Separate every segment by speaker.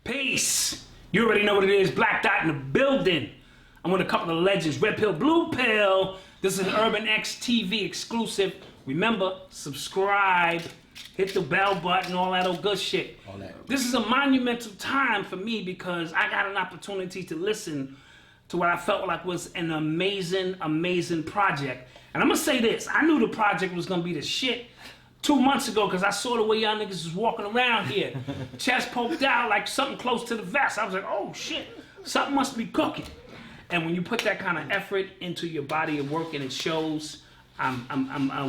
Speaker 1: Peace. You already know what it is. Black Dot in the building. I'm with a couple of legends. Red Pill, Blue Pill. This is an Urban X TV exclusive. Remember, subscribe, hit the bell button, all that old good shit.
Speaker 2: All that.
Speaker 1: This is a monumental time for me because I got an opportunity to listen to what I felt like was an amazing, amazing project. And I'm gonna say this, I knew the project was gonna be the shit 2 months ago because I saw the way y'all niggas was walking around here. Chest poked out like something close to the vest. I was like, oh shit, something must be cooking. And when you put that kind of effort into your body of work and it shows, I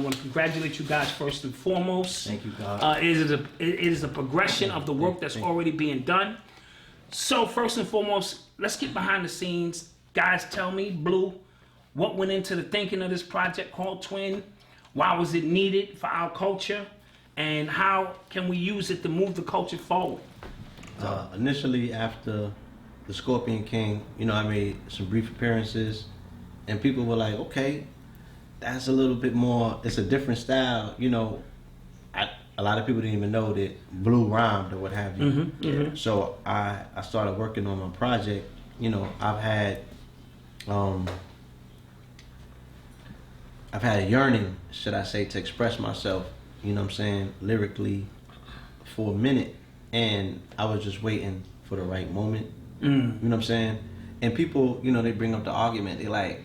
Speaker 1: want to congratulate you guys first and foremost.
Speaker 2: Thank you, God.
Speaker 1: It is a progression of the work that's already being done. So first and foremost, let's get behind the scenes. Guys, tell me, Blue, what went into the thinking of this project called Twin? Why was it needed for our culture? And how can we use it to move the culture forward?
Speaker 2: Initially, after the Scorpion King, you know, I made some brief appearances, and people were like, okay, that's a little bit more, it's a different style, you know. A lot of people didn't even know that Blue rhymed or what have you. So I started working on my project. You know, I've had a yearning, should I say, to express myself, you know what I'm saying, lyrically for a minute, and I was just waiting for the right moment. You know what I'm saying? And people, you know, they bring up the argument, they like,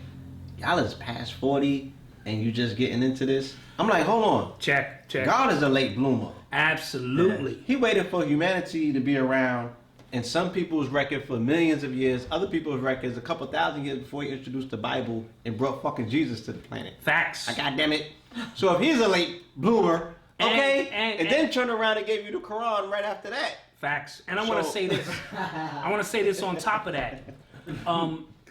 Speaker 2: y'all is past 40 and you just getting into this? I'm like, hold on.
Speaker 1: Check.
Speaker 2: God is a late bloomer.
Speaker 1: Absolutely.
Speaker 2: Yeah. He waited for humanity to be around, and some people's record for millions of years, other people's records a couple thousand years before he introduced the Bible and brought fucking Jesus to the planet.
Speaker 1: Facts.
Speaker 2: God damn it. So if he's a late bloomer, okay, and then turn around and gave you the Quran right after that.
Speaker 1: Facts. And I want to say this. I want to say this on top of that.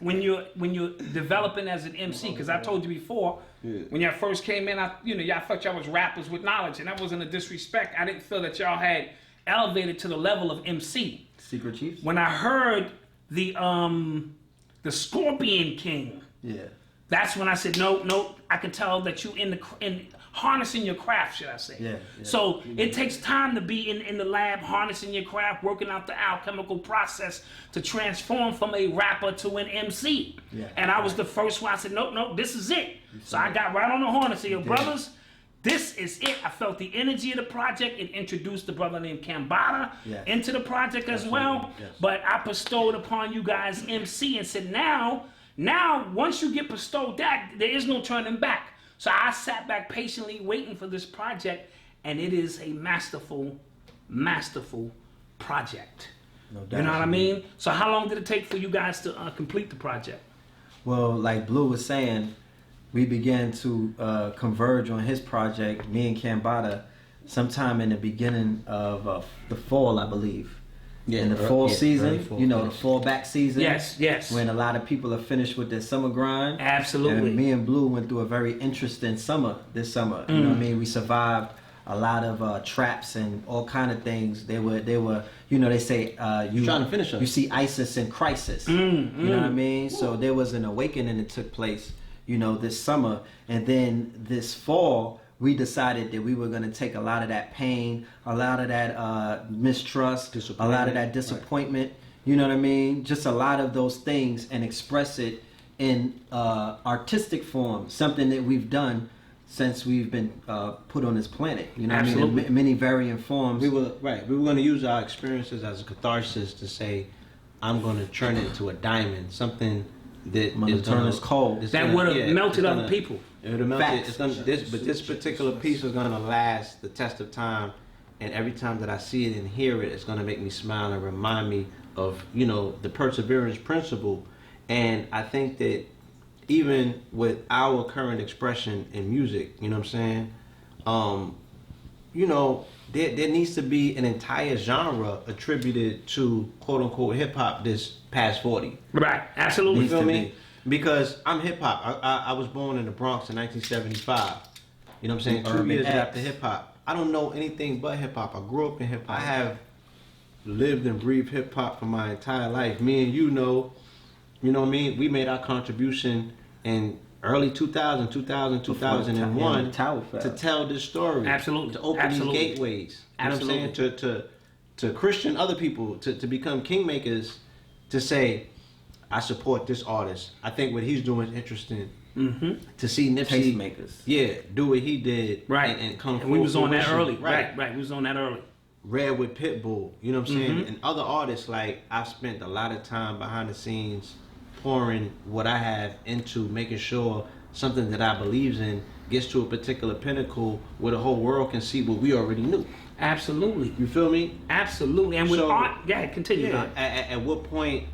Speaker 1: When you're developing as an MC, because I told you before, when y'all first came in, y'all thought y'all was rappers with knowledge, and that wasn't a disrespect. I didn't feel that y'all had elevated to the level of MC.
Speaker 2: Secret Chiefs.
Speaker 1: When I heard the Scorpion King, that's when I said, no, I can tell that you in harnessing your craft, should I say. So it takes time to be in the lab, harnessing your craft, working out the alchemical process to transform from a rapper to an MC. And I was the first one. I said, no, this is it. So I got right on the horn and said, yo, brothers, this is it. I felt the energy of the project. It introduced the brother named Cambatta into the project as well. But I bestowed upon you guys MC and said, now, once you get bestowed that, there is no turning back. So I sat back patiently waiting for this project, and it is a masterful, masterful project.
Speaker 2: No doubt.
Speaker 1: You know what I mean? So how long did it take for you guys to complete the project?
Speaker 3: Well, like Blue was saying, we began to converge on his project, me and Cambatta, sometime in the beginning of the fall, I believe. In the fall season, fall, you know, the fall back season.
Speaker 1: Yes.
Speaker 3: When a lot of people are finished with their summer grind.
Speaker 1: Absolutely.
Speaker 3: And me and Blue went through a very interesting summer this summer. You know what I mean? We survived a lot of traps and all kind of things. They were, you know, they say you
Speaker 2: trying to finish us.
Speaker 3: You see ISIS in crisis. You know what I mean? So there was an awakening that took place, you know, this summer, and then this fall we decided that we were going to take a lot of that pain, a lot of that mistrust, a lot of that disappointment, you know what I mean? Just a lot of those things, and express it in artistic form, something that we've done since we've been put on this planet, you know what I mean? In many varying forms.
Speaker 2: We were going to use our experiences as a catharsis to say, I'm going to turn it into a diamond, something that is
Speaker 3: turn us cold.
Speaker 1: That would have melted other people.
Speaker 2: It would have melted. But this particular piece is going to last the test of time, and every time that I see it and hear it, it's going to make me smile and remind me of, you know, the perseverance principle. And I think that even with our current expression in music, you know what I'm saying, you know, there needs to be an entire genre attributed to quote unquote hip hop this past 40.
Speaker 1: Right, absolutely.
Speaker 2: You feel me? Because I'm hip hop. I was born in the Bronx in 1975. You know what I'm saying? 2 years after hip hop. I don't know anything but hip hop. I grew up in hip hop. I have lived and breathed hip hop for my entire life. Me and you know what I mean? We made our contribution in early 2000, 2001 to tell this story.
Speaker 1: Absolutely.
Speaker 2: To open these gateways. You know what I'm saying? To to Christian other people to become kingmakers, to say, I support this artist. I think what he's doing is interesting. To see Nipsey,
Speaker 3: tastemakers,
Speaker 2: do what he did,
Speaker 1: right,
Speaker 2: and come.
Speaker 1: And we was on that early,
Speaker 2: right.
Speaker 1: We was on that early.
Speaker 2: Red with Pitbull, you know what I'm saying, and other artists. Like, I've spent a lot of time behind the scenes, pouring what I have into making sure something that I believes in gets to a particular pinnacle where the whole world can see what we already knew.
Speaker 1: Absolutely,
Speaker 2: you feel me?
Speaker 1: Absolutely, and with art, yeah, continue.
Speaker 2: Yeah. At what point,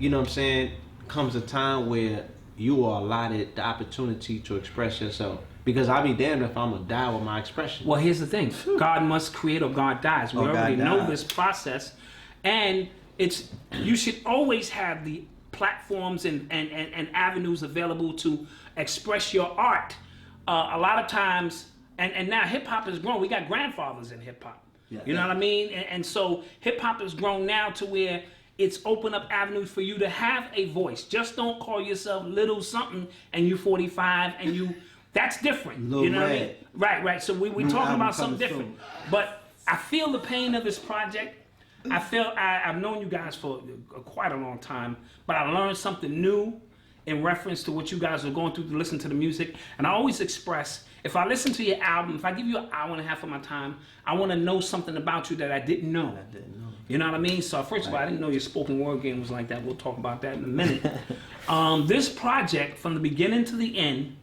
Speaker 2: you know what I'm saying, comes a time where you are allotted the opportunity to express yourself? Because I'll be damned if I'm gonna die with my expression.
Speaker 1: Well, here's the thing: God must create or God dies. We already know this process, and you should always have the platforms and avenues available to express your art. A lot of times, and now hip hop has grown. We got grandfathers in hip hop. Yeah, you know what I mean? And so hip hop has grown now to where it's opened up avenues for you to have a voice. Just don't call yourself little something and you 45 and you. That's different.
Speaker 3: Little
Speaker 1: you know
Speaker 3: Red.
Speaker 1: what I mean? Right. So we talking about something different. Soon. But I feel the pain of this project. I've known you guys for quite a long time, but I learned something new in reference to what you guys are going through to listen to the music. And I always express, if I listen to your album, if I give you an hour and a half of my time, I want to know something about you that I didn't know. You know what I mean? So first of all, I didn't know your spoken word game was like that. We'll talk about that in a minute. This project, from the beginning to the end,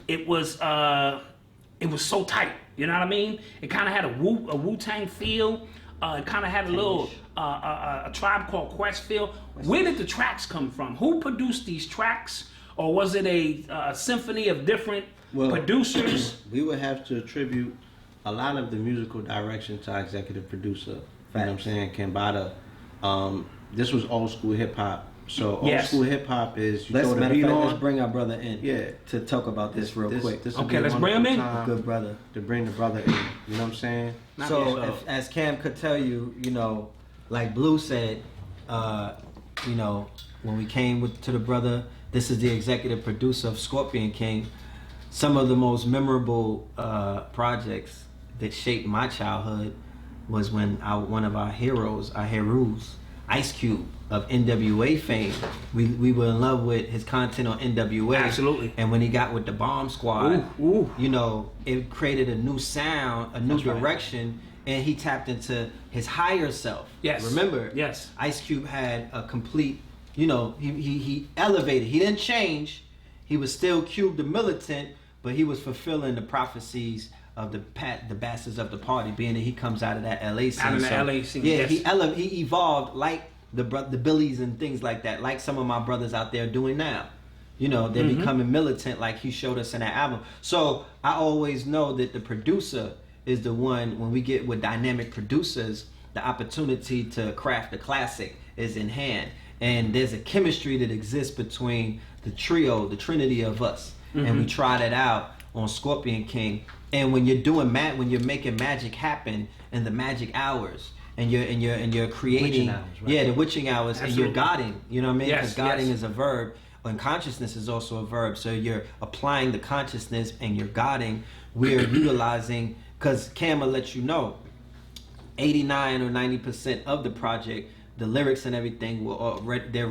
Speaker 1: it was so tight. You know what I mean? It kind of had a Wu-Tang feel. It kind of had a little a Tribe Called Quest feel. Where did the tracks come from? Who produced these tracks? Or was it a symphony of different producers?
Speaker 2: We would have to attribute a lot of the musical direction to our executive producer. You know what I'm saying? Cambatta. This was old school hip hop. So old school hip hop is
Speaker 3: let's bring our brother in to talk about this real quick.
Speaker 1: Okay, let's bring him in.
Speaker 3: Good brother.
Speaker 2: To bring the brother in. You know what I'm saying?
Speaker 3: As Cam could tell you, like Blue said, when we came to the brother, this is the executive producer of Scorpion King. Some of the most memorable projects that shaped my childhood was when one of our heroes, Ice Cube of NWA fame, we were in love with his content on NWA.
Speaker 1: Absolutely.
Speaker 3: And when he got with the Bomb Squad, it created a new sound, a new direction, and he tapped into his higher self.
Speaker 1: Yes.
Speaker 3: Remember?
Speaker 1: Yes.
Speaker 3: Ice Cube had a complete, he elevated. He didn't change. He was still Cube the militant, but he was fulfilling the prophecies of the bastards of the party, being that he comes out of that LA scene.
Speaker 1: Out of the LA scene.
Speaker 3: Yeah, yes. He evolved like the Billies and things like that, like some of my brothers out there doing now. They're becoming militant like he showed us in that album. So I always know that the producer is the one, when we get with dynamic producers, the opportunity to craft the classic is in hand. And there's a chemistry that exists between the trio, the trinity of us. And we tried it out on Scorpion King. And when you're doing when you're making magic happen in the magic hours, and you're creating, the witching hours,
Speaker 1: Absolutely.
Speaker 3: And you're godding, you know what I mean? Because
Speaker 1: Yes,
Speaker 3: godding is a verb, and consciousness is also a verb. So you're applying the consciousness and you're godding. We're utilizing, because Cam will let you know, 89 or 90% of the project, the lyrics and everything were they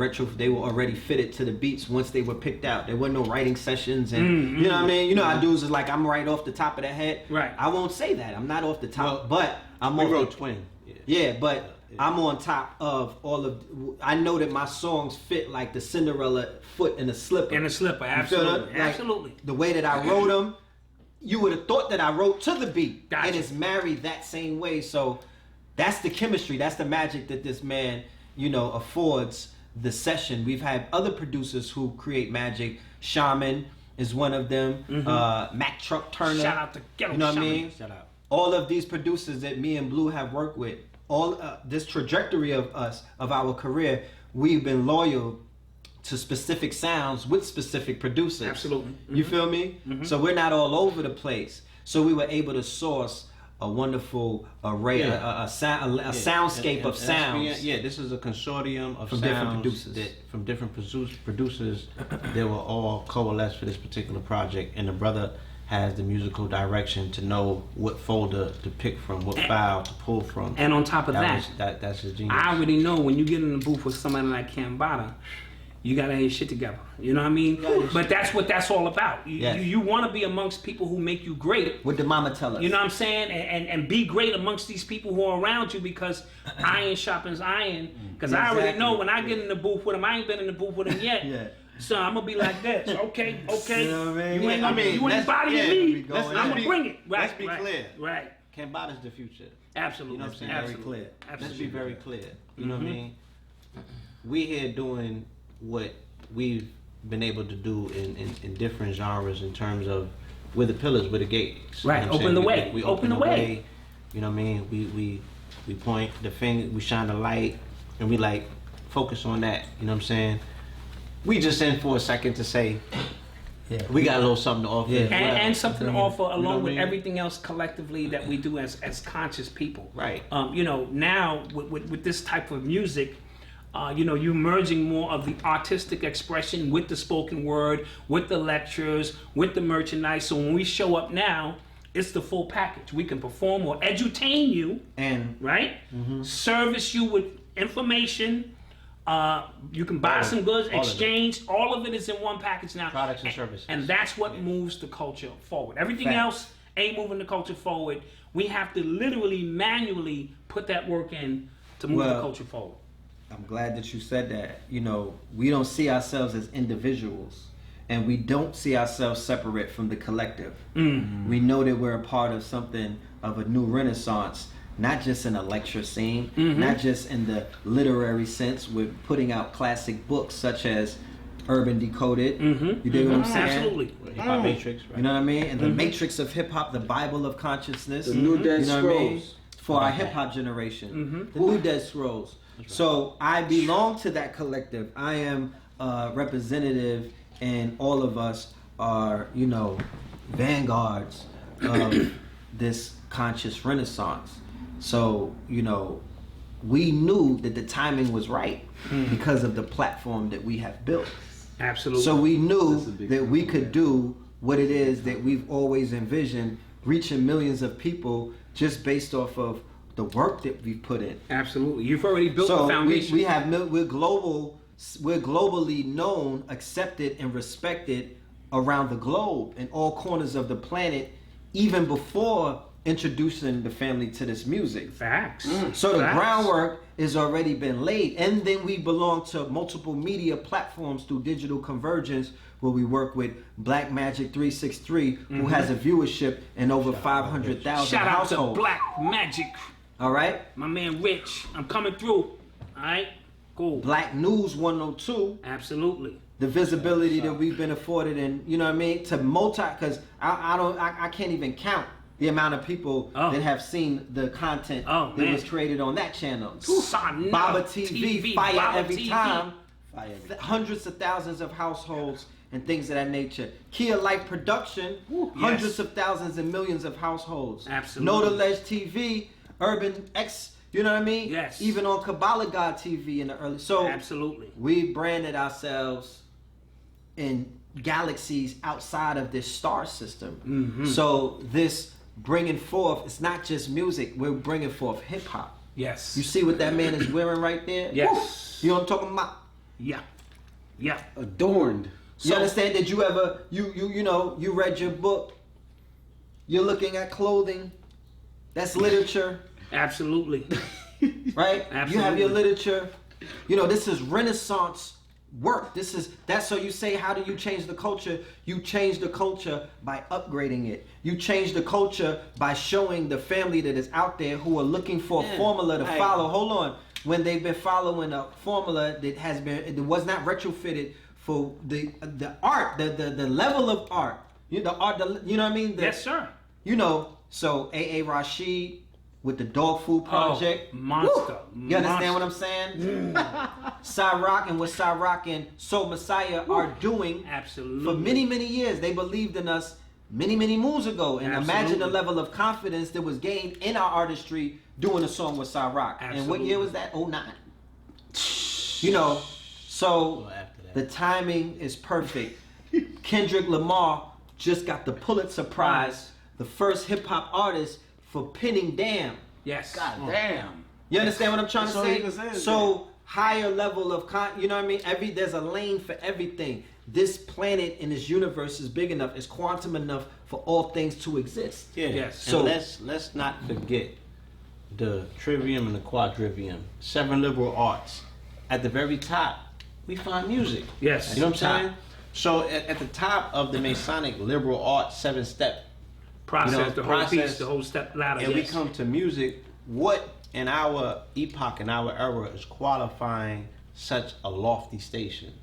Speaker 3: were already fitted to the beats once they were picked out. There were no writing sessions, and you know what I mean. How dudes is like, I'm right off the top of the head.
Speaker 1: Right.
Speaker 3: I won't say that. I'm not off the top, but I'm
Speaker 2: we
Speaker 3: off
Speaker 2: wrote
Speaker 3: the
Speaker 2: Twin.
Speaker 3: Yeah, but I'm on top of all of. I know that my songs fit like the Cinderella foot in a slipper.
Speaker 1: Absolutely,
Speaker 3: Like,
Speaker 1: absolutely.
Speaker 3: The way that I wrote them, you would have thought that I wrote to the beat,
Speaker 1: Gotcha.
Speaker 3: and it's married that same way. So that's the chemistry. That's the magic that this man, affords the session. We've had other producers who create magic. Shaman is one of them. Mac Truck Turner.
Speaker 1: Shout out to Ghetto
Speaker 3: You know what I
Speaker 1: Shaman.
Speaker 3: mean?
Speaker 2: Shout out.
Speaker 3: All of these producers that me and Blue have worked with, all this trajectory of our career, we've been loyal to specific sounds with specific producers.
Speaker 1: Absolutely.
Speaker 3: You feel me? So we're not all over the place. So we were able to source a wonderful array, a soundscape of sounds.
Speaker 2: This is a consortium of
Speaker 3: From
Speaker 2: sounds
Speaker 3: different producers.
Speaker 2: From different producers. They were all coalesced for this particular project, and the brother has the musical direction to know what folder to pick from, what file to pull from.
Speaker 1: And on top of
Speaker 2: that's his genius.
Speaker 1: I already know when you get in the booth with somebody like Cambatta, you gotta have your shit together. You know what I mean? But that's what that's all about. You want to be amongst people who make you great.
Speaker 3: What did Mama tell us?
Speaker 1: You know what I'm saying? And be great amongst these people who are around you, because iron sharpens iron. Because I already know when I get in the booth with him, I ain't been in the booth with him yet. So I'm gonna be like this. Okay.
Speaker 3: You know what I mean?
Speaker 1: You ain't bodying me. I'm gonna bring it. Right.
Speaker 2: Let's be clear.
Speaker 1: Right.
Speaker 2: Cambatta's the future.
Speaker 1: Absolutely.
Speaker 2: You know what I'm saying?
Speaker 1: Absolutely.
Speaker 3: Very clear.
Speaker 1: Absolutely.
Speaker 2: Let's be very clear. You know what I mean? We here doing what we've been able to do in different genres in terms of we're the pillars, we're the gates.
Speaker 1: Right.
Speaker 2: You know what I'm
Speaker 1: Open the
Speaker 2: saying?
Speaker 1: way.
Speaker 2: We
Speaker 1: Open the way.
Speaker 2: You know what I mean? We point the finger, we shine the light, and we like focus on that. You know what I'm saying? We just in for a second to say we got a little something to offer.
Speaker 1: And something to offer along
Speaker 2: you know
Speaker 1: with
Speaker 2: I mean?
Speaker 1: everything else collectively that we do as conscious people.
Speaker 2: Right.
Speaker 1: You know, now with this type of music, you know, you're merging more of the artistic expression with the spoken word, with the lectures, with the merchandise. So when we show up now, it's the full package. We can perform or edutain you,
Speaker 3: And
Speaker 1: right? Service you with information. You can buy some goods, exchange. All of it is in one package now.
Speaker 2: Products and services.
Speaker 1: And that's what moves the culture forward. Everything else ain't moving the culture forward. We have to literally manually put that work in to move the culture forward.
Speaker 3: I'm glad that you said that. You know, we don't see ourselves as individuals, and we don't see ourselves separate from the collective. We know that we're a part of something of a new renaissance, not just in a lecture scene, not just in the literary sense. We're putting out classic books such as Urban Decoded. You dig what I'm saying?
Speaker 1: Absolutely.
Speaker 2: Hip-hop Matrix, right?
Speaker 3: You know what I mean? And the Matrix of hip hop, the Bible of consciousness.
Speaker 4: The New Dead
Speaker 3: you know what I mean?
Speaker 4: Scrolls.
Speaker 3: For our hip hop generation, the New Dead Scrolls. So I belong to that collective. I am representative, and all of us are, you know, vanguards of this conscious renaissance. So, you know, we knew that the timing was right because of the platform that we have built.
Speaker 1: Absolutely.
Speaker 3: So we knew that we could do what it is that we've always envisioned, reaching millions of people just based off of the work that we've put in.
Speaker 1: Absolutely. You've already built the foundation.
Speaker 3: We're globally known, accepted, and respected around the globe in all corners of the planet, even before introducing the family to this music.
Speaker 1: Facts.
Speaker 3: So the groundwork has already been laid, and then we belong to multiple media platforms through digital convergence, where we work with Black Magic 363, who has a viewership in over 500,000
Speaker 1: Shout out
Speaker 3: households.
Speaker 1: to Black Magic.
Speaker 3: All right.
Speaker 1: My man Rich. I'm coming through. All right. Cool.
Speaker 3: Black News 102.
Speaker 1: Absolutely.
Speaker 3: The visibility that we've been afforded, and you know what I mean, to because I can't even count the amount of people that have seen the content that was created on that channel. Baba TV, fire Baba every TV. Time. Hundreds of thousands of households and things of that nature. Kia Life Production, hundreds of thousands and millions of households.
Speaker 1: Absolutely.
Speaker 3: Know the Ledge TV, Urban X, you know what I mean?
Speaker 1: Yes.
Speaker 3: Even on Kabbalah God TV in the early. So
Speaker 1: absolutely.
Speaker 3: We branded ourselves in galaxies outside of this star system. So this bringing forth, it's not just music, we're bringing forth hip hop.
Speaker 1: Yes.
Speaker 3: You see what that man is wearing right there?
Speaker 1: Yes.
Speaker 3: You know what I'm talking about?
Speaker 1: Yeah. Yeah.
Speaker 4: Adorned.
Speaker 3: You understand that you ever, you know, you read your book, you're looking at clothing, that's literature.
Speaker 1: Absolutely.
Speaker 3: Right?
Speaker 1: Absolutely.
Speaker 3: You have your literature. You know, this is Renaissance work. That's so you say, how do you change the culture? You change the culture by upgrading it. You change the culture by showing the family that is out there who are looking for a formula to follow. Hold on. When they've been following a formula that has been, it was not retrofitted for the art, the level of art. You know, the art, you know what I mean?
Speaker 1: Yes, sir.
Speaker 3: You know, so A.A. Rashid with the Dog Food Project.
Speaker 1: Monster.
Speaker 3: You understand what I'm saying? Cyrock and what Cyrock and Soul Messiah are doing.
Speaker 1: Absolutely.
Speaker 3: For many, many years. They believed in us many, many moons ago. And imagine the level of confidence that was gained in our artistry doing a song with Cyrock. And what year was that? 09. You know, so the timing is perfect. Kendrick Lamar just got the Pulitzer Prize, the first hip hop artist for penning Damn.
Speaker 1: Yes.
Speaker 4: God damn.
Speaker 3: You understand what I'm trying to
Speaker 4: That's all you can
Speaker 3: say?
Speaker 4: say,
Speaker 3: So higher level of you know what I mean? There's a lane for everything. This planet and this universe is big enough, it's quantum enough for all things to exist.
Speaker 2: Yeah.
Speaker 1: Yes.
Speaker 2: So let's not forget the trivium and the quadrivium, 7 liberal arts. At the very top, we find music.
Speaker 1: Yes.
Speaker 2: You know what I'm saying? So at the top of the Masonic liberal arts 7-step
Speaker 1: Process, the whole
Speaker 2: process,
Speaker 1: piece, the whole step ladder.
Speaker 2: and we
Speaker 1: yes.
Speaker 2: come to music, what in our epoch, in our era, is qualifying such a lofty station?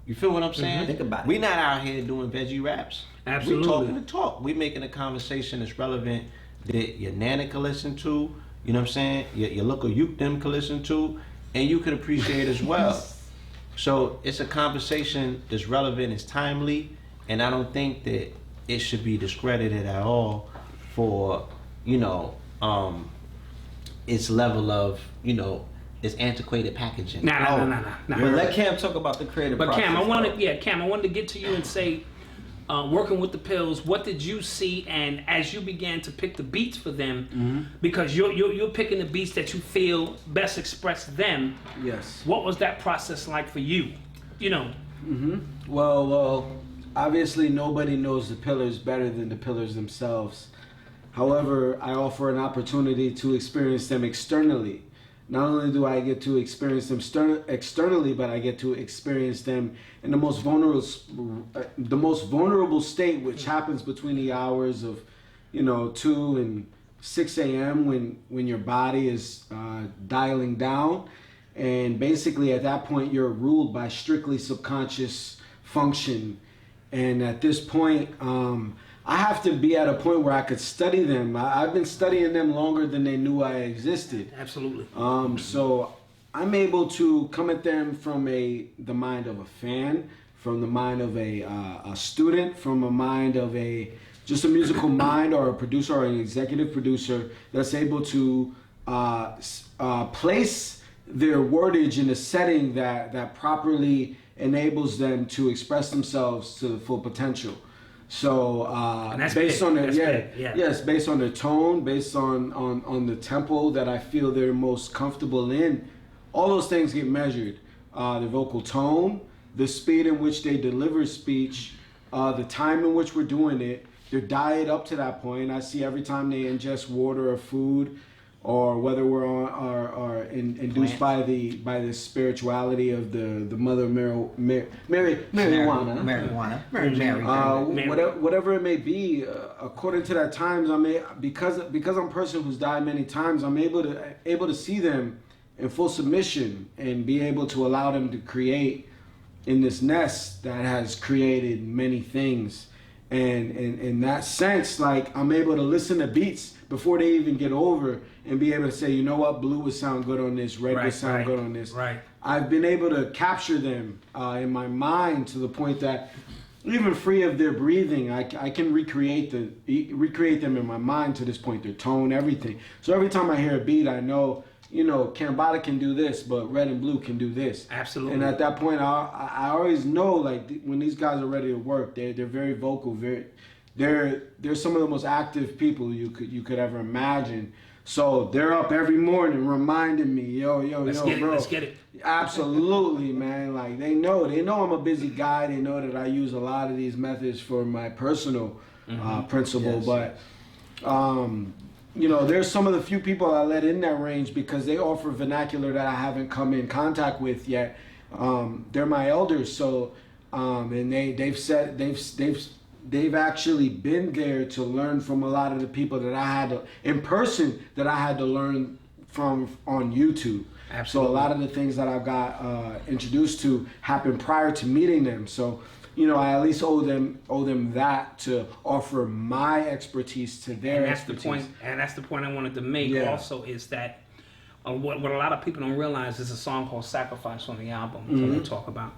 Speaker 2: You feel what I'm saying?
Speaker 3: Think about it.
Speaker 2: We're not out here doing veggie raps.
Speaker 1: Absolutely.
Speaker 2: We're talking the talk. We're making a conversation that's relevant that your nana can listen to, you know what I'm saying? Your local youth them can listen to, and you can appreciate as well. So it's a conversation that's relevant, it's timely, and I don't think that it should be discredited at all for, its level of, its antiquated packaging.
Speaker 1: Nah.
Speaker 3: Well, let Cam talk about the creative
Speaker 1: But
Speaker 3: process.
Speaker 1: Cam, I wanted to get to you and say, working with the Pills, what did you see? And as you began to pick the beats for them, because you're picking the beats that you feel best express them.
Speaker 4: Yes.
Speaker 1: What was that process like for you?
Speaker 4: Well, obviously nobody knows the Pillars better than the Pillars themselves. However, I offer an opportunity to experience them externally. Not only do I get to experience them externally, but I get to experience them in the most vulnerable state, which happens between the hours of, 2 and 6 a.m. when your body is dialing down, and basically at that point you're ruled by strictly subconscious function. And at this point, I have to be at a point where I could study them. I've been studying them longer than they knew I existed.
Speaker 1: Absolutely.
Speaker 4: So I'm able to come at them from the mind of a fan, from the mind of a student, from a mind of just a musical mind, or a producer or an executive producer that's able to place their wordage in a setting that properly enables them to express themselves to the full potential. So based on based on their tone, based on the tempo that I feel they're most comfortable in, all those things get measured. The vocal tone, the speed in which they deliver speech, the time in which we're doing it, their diet up to that point. I see every time they ingest water or food, or whether we're induced by the spirituality of the mother marijuana. Whatever it may be, according to that times, because I'm a person who's died many times, I'm able to see them in full submission and be able to allow them to create in this nest that has created many things. And in that sense, like, I'm able to listen to beats before they even get over and be able to say, you know what, blue would sound good on this, red would sound good on this.
Speaker 1: Right.
Speaker 4: I've been able to capture them in my mind to the point that even free of their breathing, I can recreate them in my mind to this point, their tone, everything. So every time I hear a beat, I know, Cambatta can do this, but red and blue can do this.
Speaker 1: Absolutely.
Speaker 4: And at that point, I always know, like, when these guys are ready to work, they're very vocal, they're some of the most active people you could ever imagine. So they're up every morning reminding me, yo, bro.
Speaker 1: Let's get it.
Speaker 4: Absolutely, man. Like, they know I'm a busy guy. They know that I use a lot of these methods for my personal principle,
Speaker 3: Yes.
Speaker 4: but there's some of the few people I let in that range because they offer vernacular that I haven't come in contact with yet. They're my elders, so and they've actually been there to learn from a lot of the people that I had to learn from on YouTube.
Speaker 1: Absolutely.
Speaker 4: So a lot of the things that I've got introduced to happened prior to meeting them. So I at least owe them that to offer my expertise to their expertise.
Speaker 1: That's the point I wanted to make.
Speaker 4: Yeah.
Speaker 1: Also, is that what a lot of people don't realize is a song called "Sacrifice" on the album that we talk about.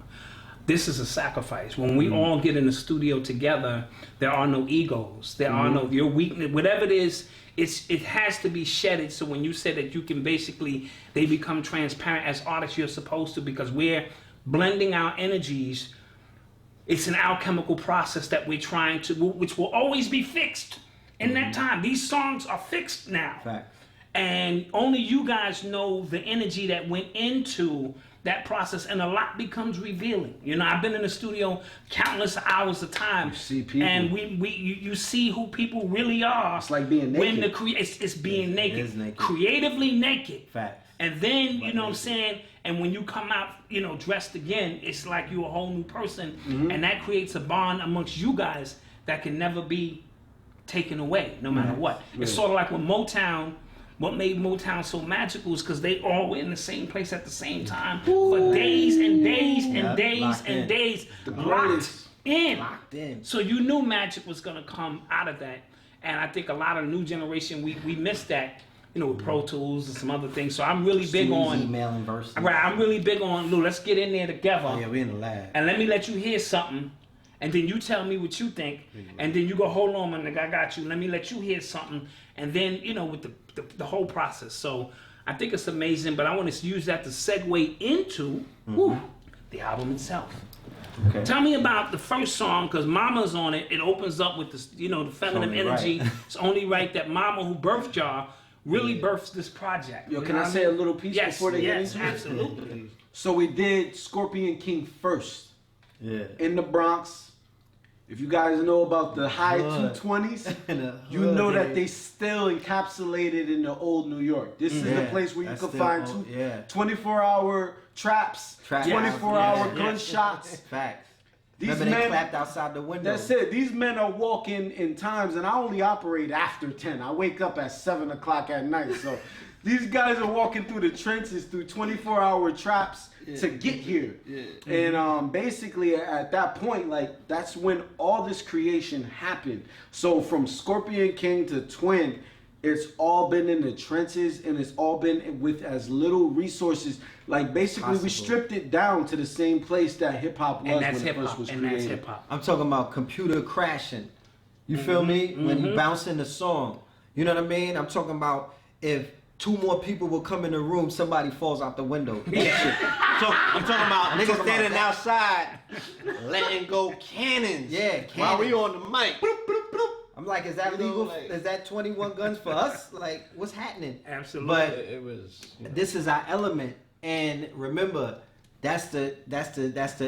Speaker 1: This is a sacrifice. When we all get in the studio together, there are no egos. There are no your weakness. Whatever it is, it has to be shedded. So when you say that you can they become transparent as artists, you're supposed to, because we're blending our energies It's an alchemical process that we're trying to, which will always be fixed in that time. These songs are fixed now.
Speaker 3: Fact.
Speaker 1: And only you guys know the energy that went into that process, and a lot becomes revealing. You know, I've been in the studio countless hours of time.
Speaker 4: You see people.
Speaker 1: And you see who people really are.
Speaker 4: It's like being naked.
Speaker 1: When it's being naked.
Speaker 3: It is naked.
Speaker 1: Creatively naked.
Speaker 3: Fact.
Speaker 1: And then, you know what I'm saying? And when you come out, you know, dressed again, it's like you're a whole new person. And that creates a bond amongst you guys that can never be taken away, no matter what. It's sort of like when Motown, what made Motown so magical is because they all were in the same place at the same time for days and days and days and days. Locked in. So you knew magic was going to come out of that. And I think a lot of new generation, we missed that, you know, with Pro Tools and some other things. So I'm really big on
Speaker 3: emailing verses.
Speaker 1: Right, I'm really big on, Lou, let's get in there together.
Speaker 3: Oh, yeah, we in the lab.
Speaker 1: And let me let you hear something. And then you tell me what you think. And then you go, hold on, my nigga, I got you. Let me let you hear something. And then, you know, with the whole process. So I think it's amazing, but I want to use that to segue into the album itself. Okay. Tell me about the first song, because Mama's on it. It opens up with this, you know, the feminine energy. Right. It's only right that Mama, who birthed y'all, really births this project.
Speaker 4: Yo, can I say a little piece before they get into it?
Speaker 1: Yes, absolutely.
Speaker 4: So we did Scorpion King first. Yeah. In the Bronx. If you guys know about the high 220s, you know that they still encapsulated in the old New York. This is the place where you can find 24-hour traps, 24-hour gunshots.
Speaker 3: Facts. Remember they clapped outside the window.
Speaker 4: That's it. These men are walking in times, and I only operate after 10. I wake up at 7 o'clock at night. So these guys are walking through the trenches through 24-hour traps to get here. And basically at that point, like, that's when all this creation happened. So from Scorpion King to Twin, it's all been in the trenches, and it's all been with as little resources. Like, basically, we stripped it down to the same place that hip-hop was when it first was created.
Speaker 1: That's hip-hop.
Speaker 3: I'm talking about computer crashing. You feel me? When you bounce in the song. You know what I mean? I'm talking about if 2 more people will come in the room, somebody falls out the window.
Speaker 2: I'm talking about niggas standing outside, letting go cannons.
Speaker 3: Yeah, cannons.
Speaker 2: While we on the mic.
Speaker 3: I'm like, is that legal? Is that 21 guns for us? Like, what's happening?
Speaker 1: Absolutely.
Speaker 3: But it was. This is our element, and remember, that's the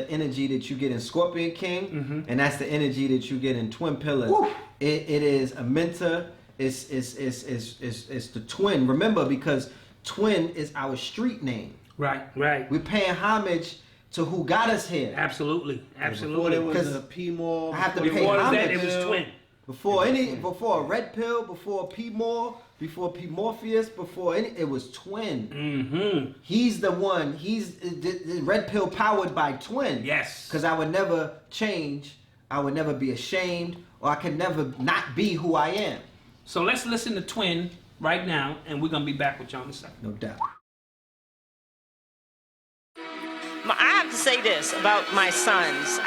Speaker 3: energy that you get in Scorpion King, and that's the energy that you get in Twin Pillars. It is a mentor. It's the Twin. Remember, because Twin is our street name. Right. We're paying homage to who got us here.
Speaker 1: Absolutely.
Speaker 2: Before there was a P-More.
Speaker 3: I have to pay homage.
Speaker 1: It was Twin.
Speaker 3: Before Red Pill, before P-More, before P-Morpheus, it was Twin. He's the one. He's the Red Pill powered by Twin.
Speaker 1: Yes.
Speaker 3: Because I would never change. I would never be ashamed, or I could never not be who I am.
Speaker 1: So let's listen to Twin right now, and we're gonna be back with y'all in a second.
Speaker 3: No doubt.
Speaker 5: I have to say this about my sons.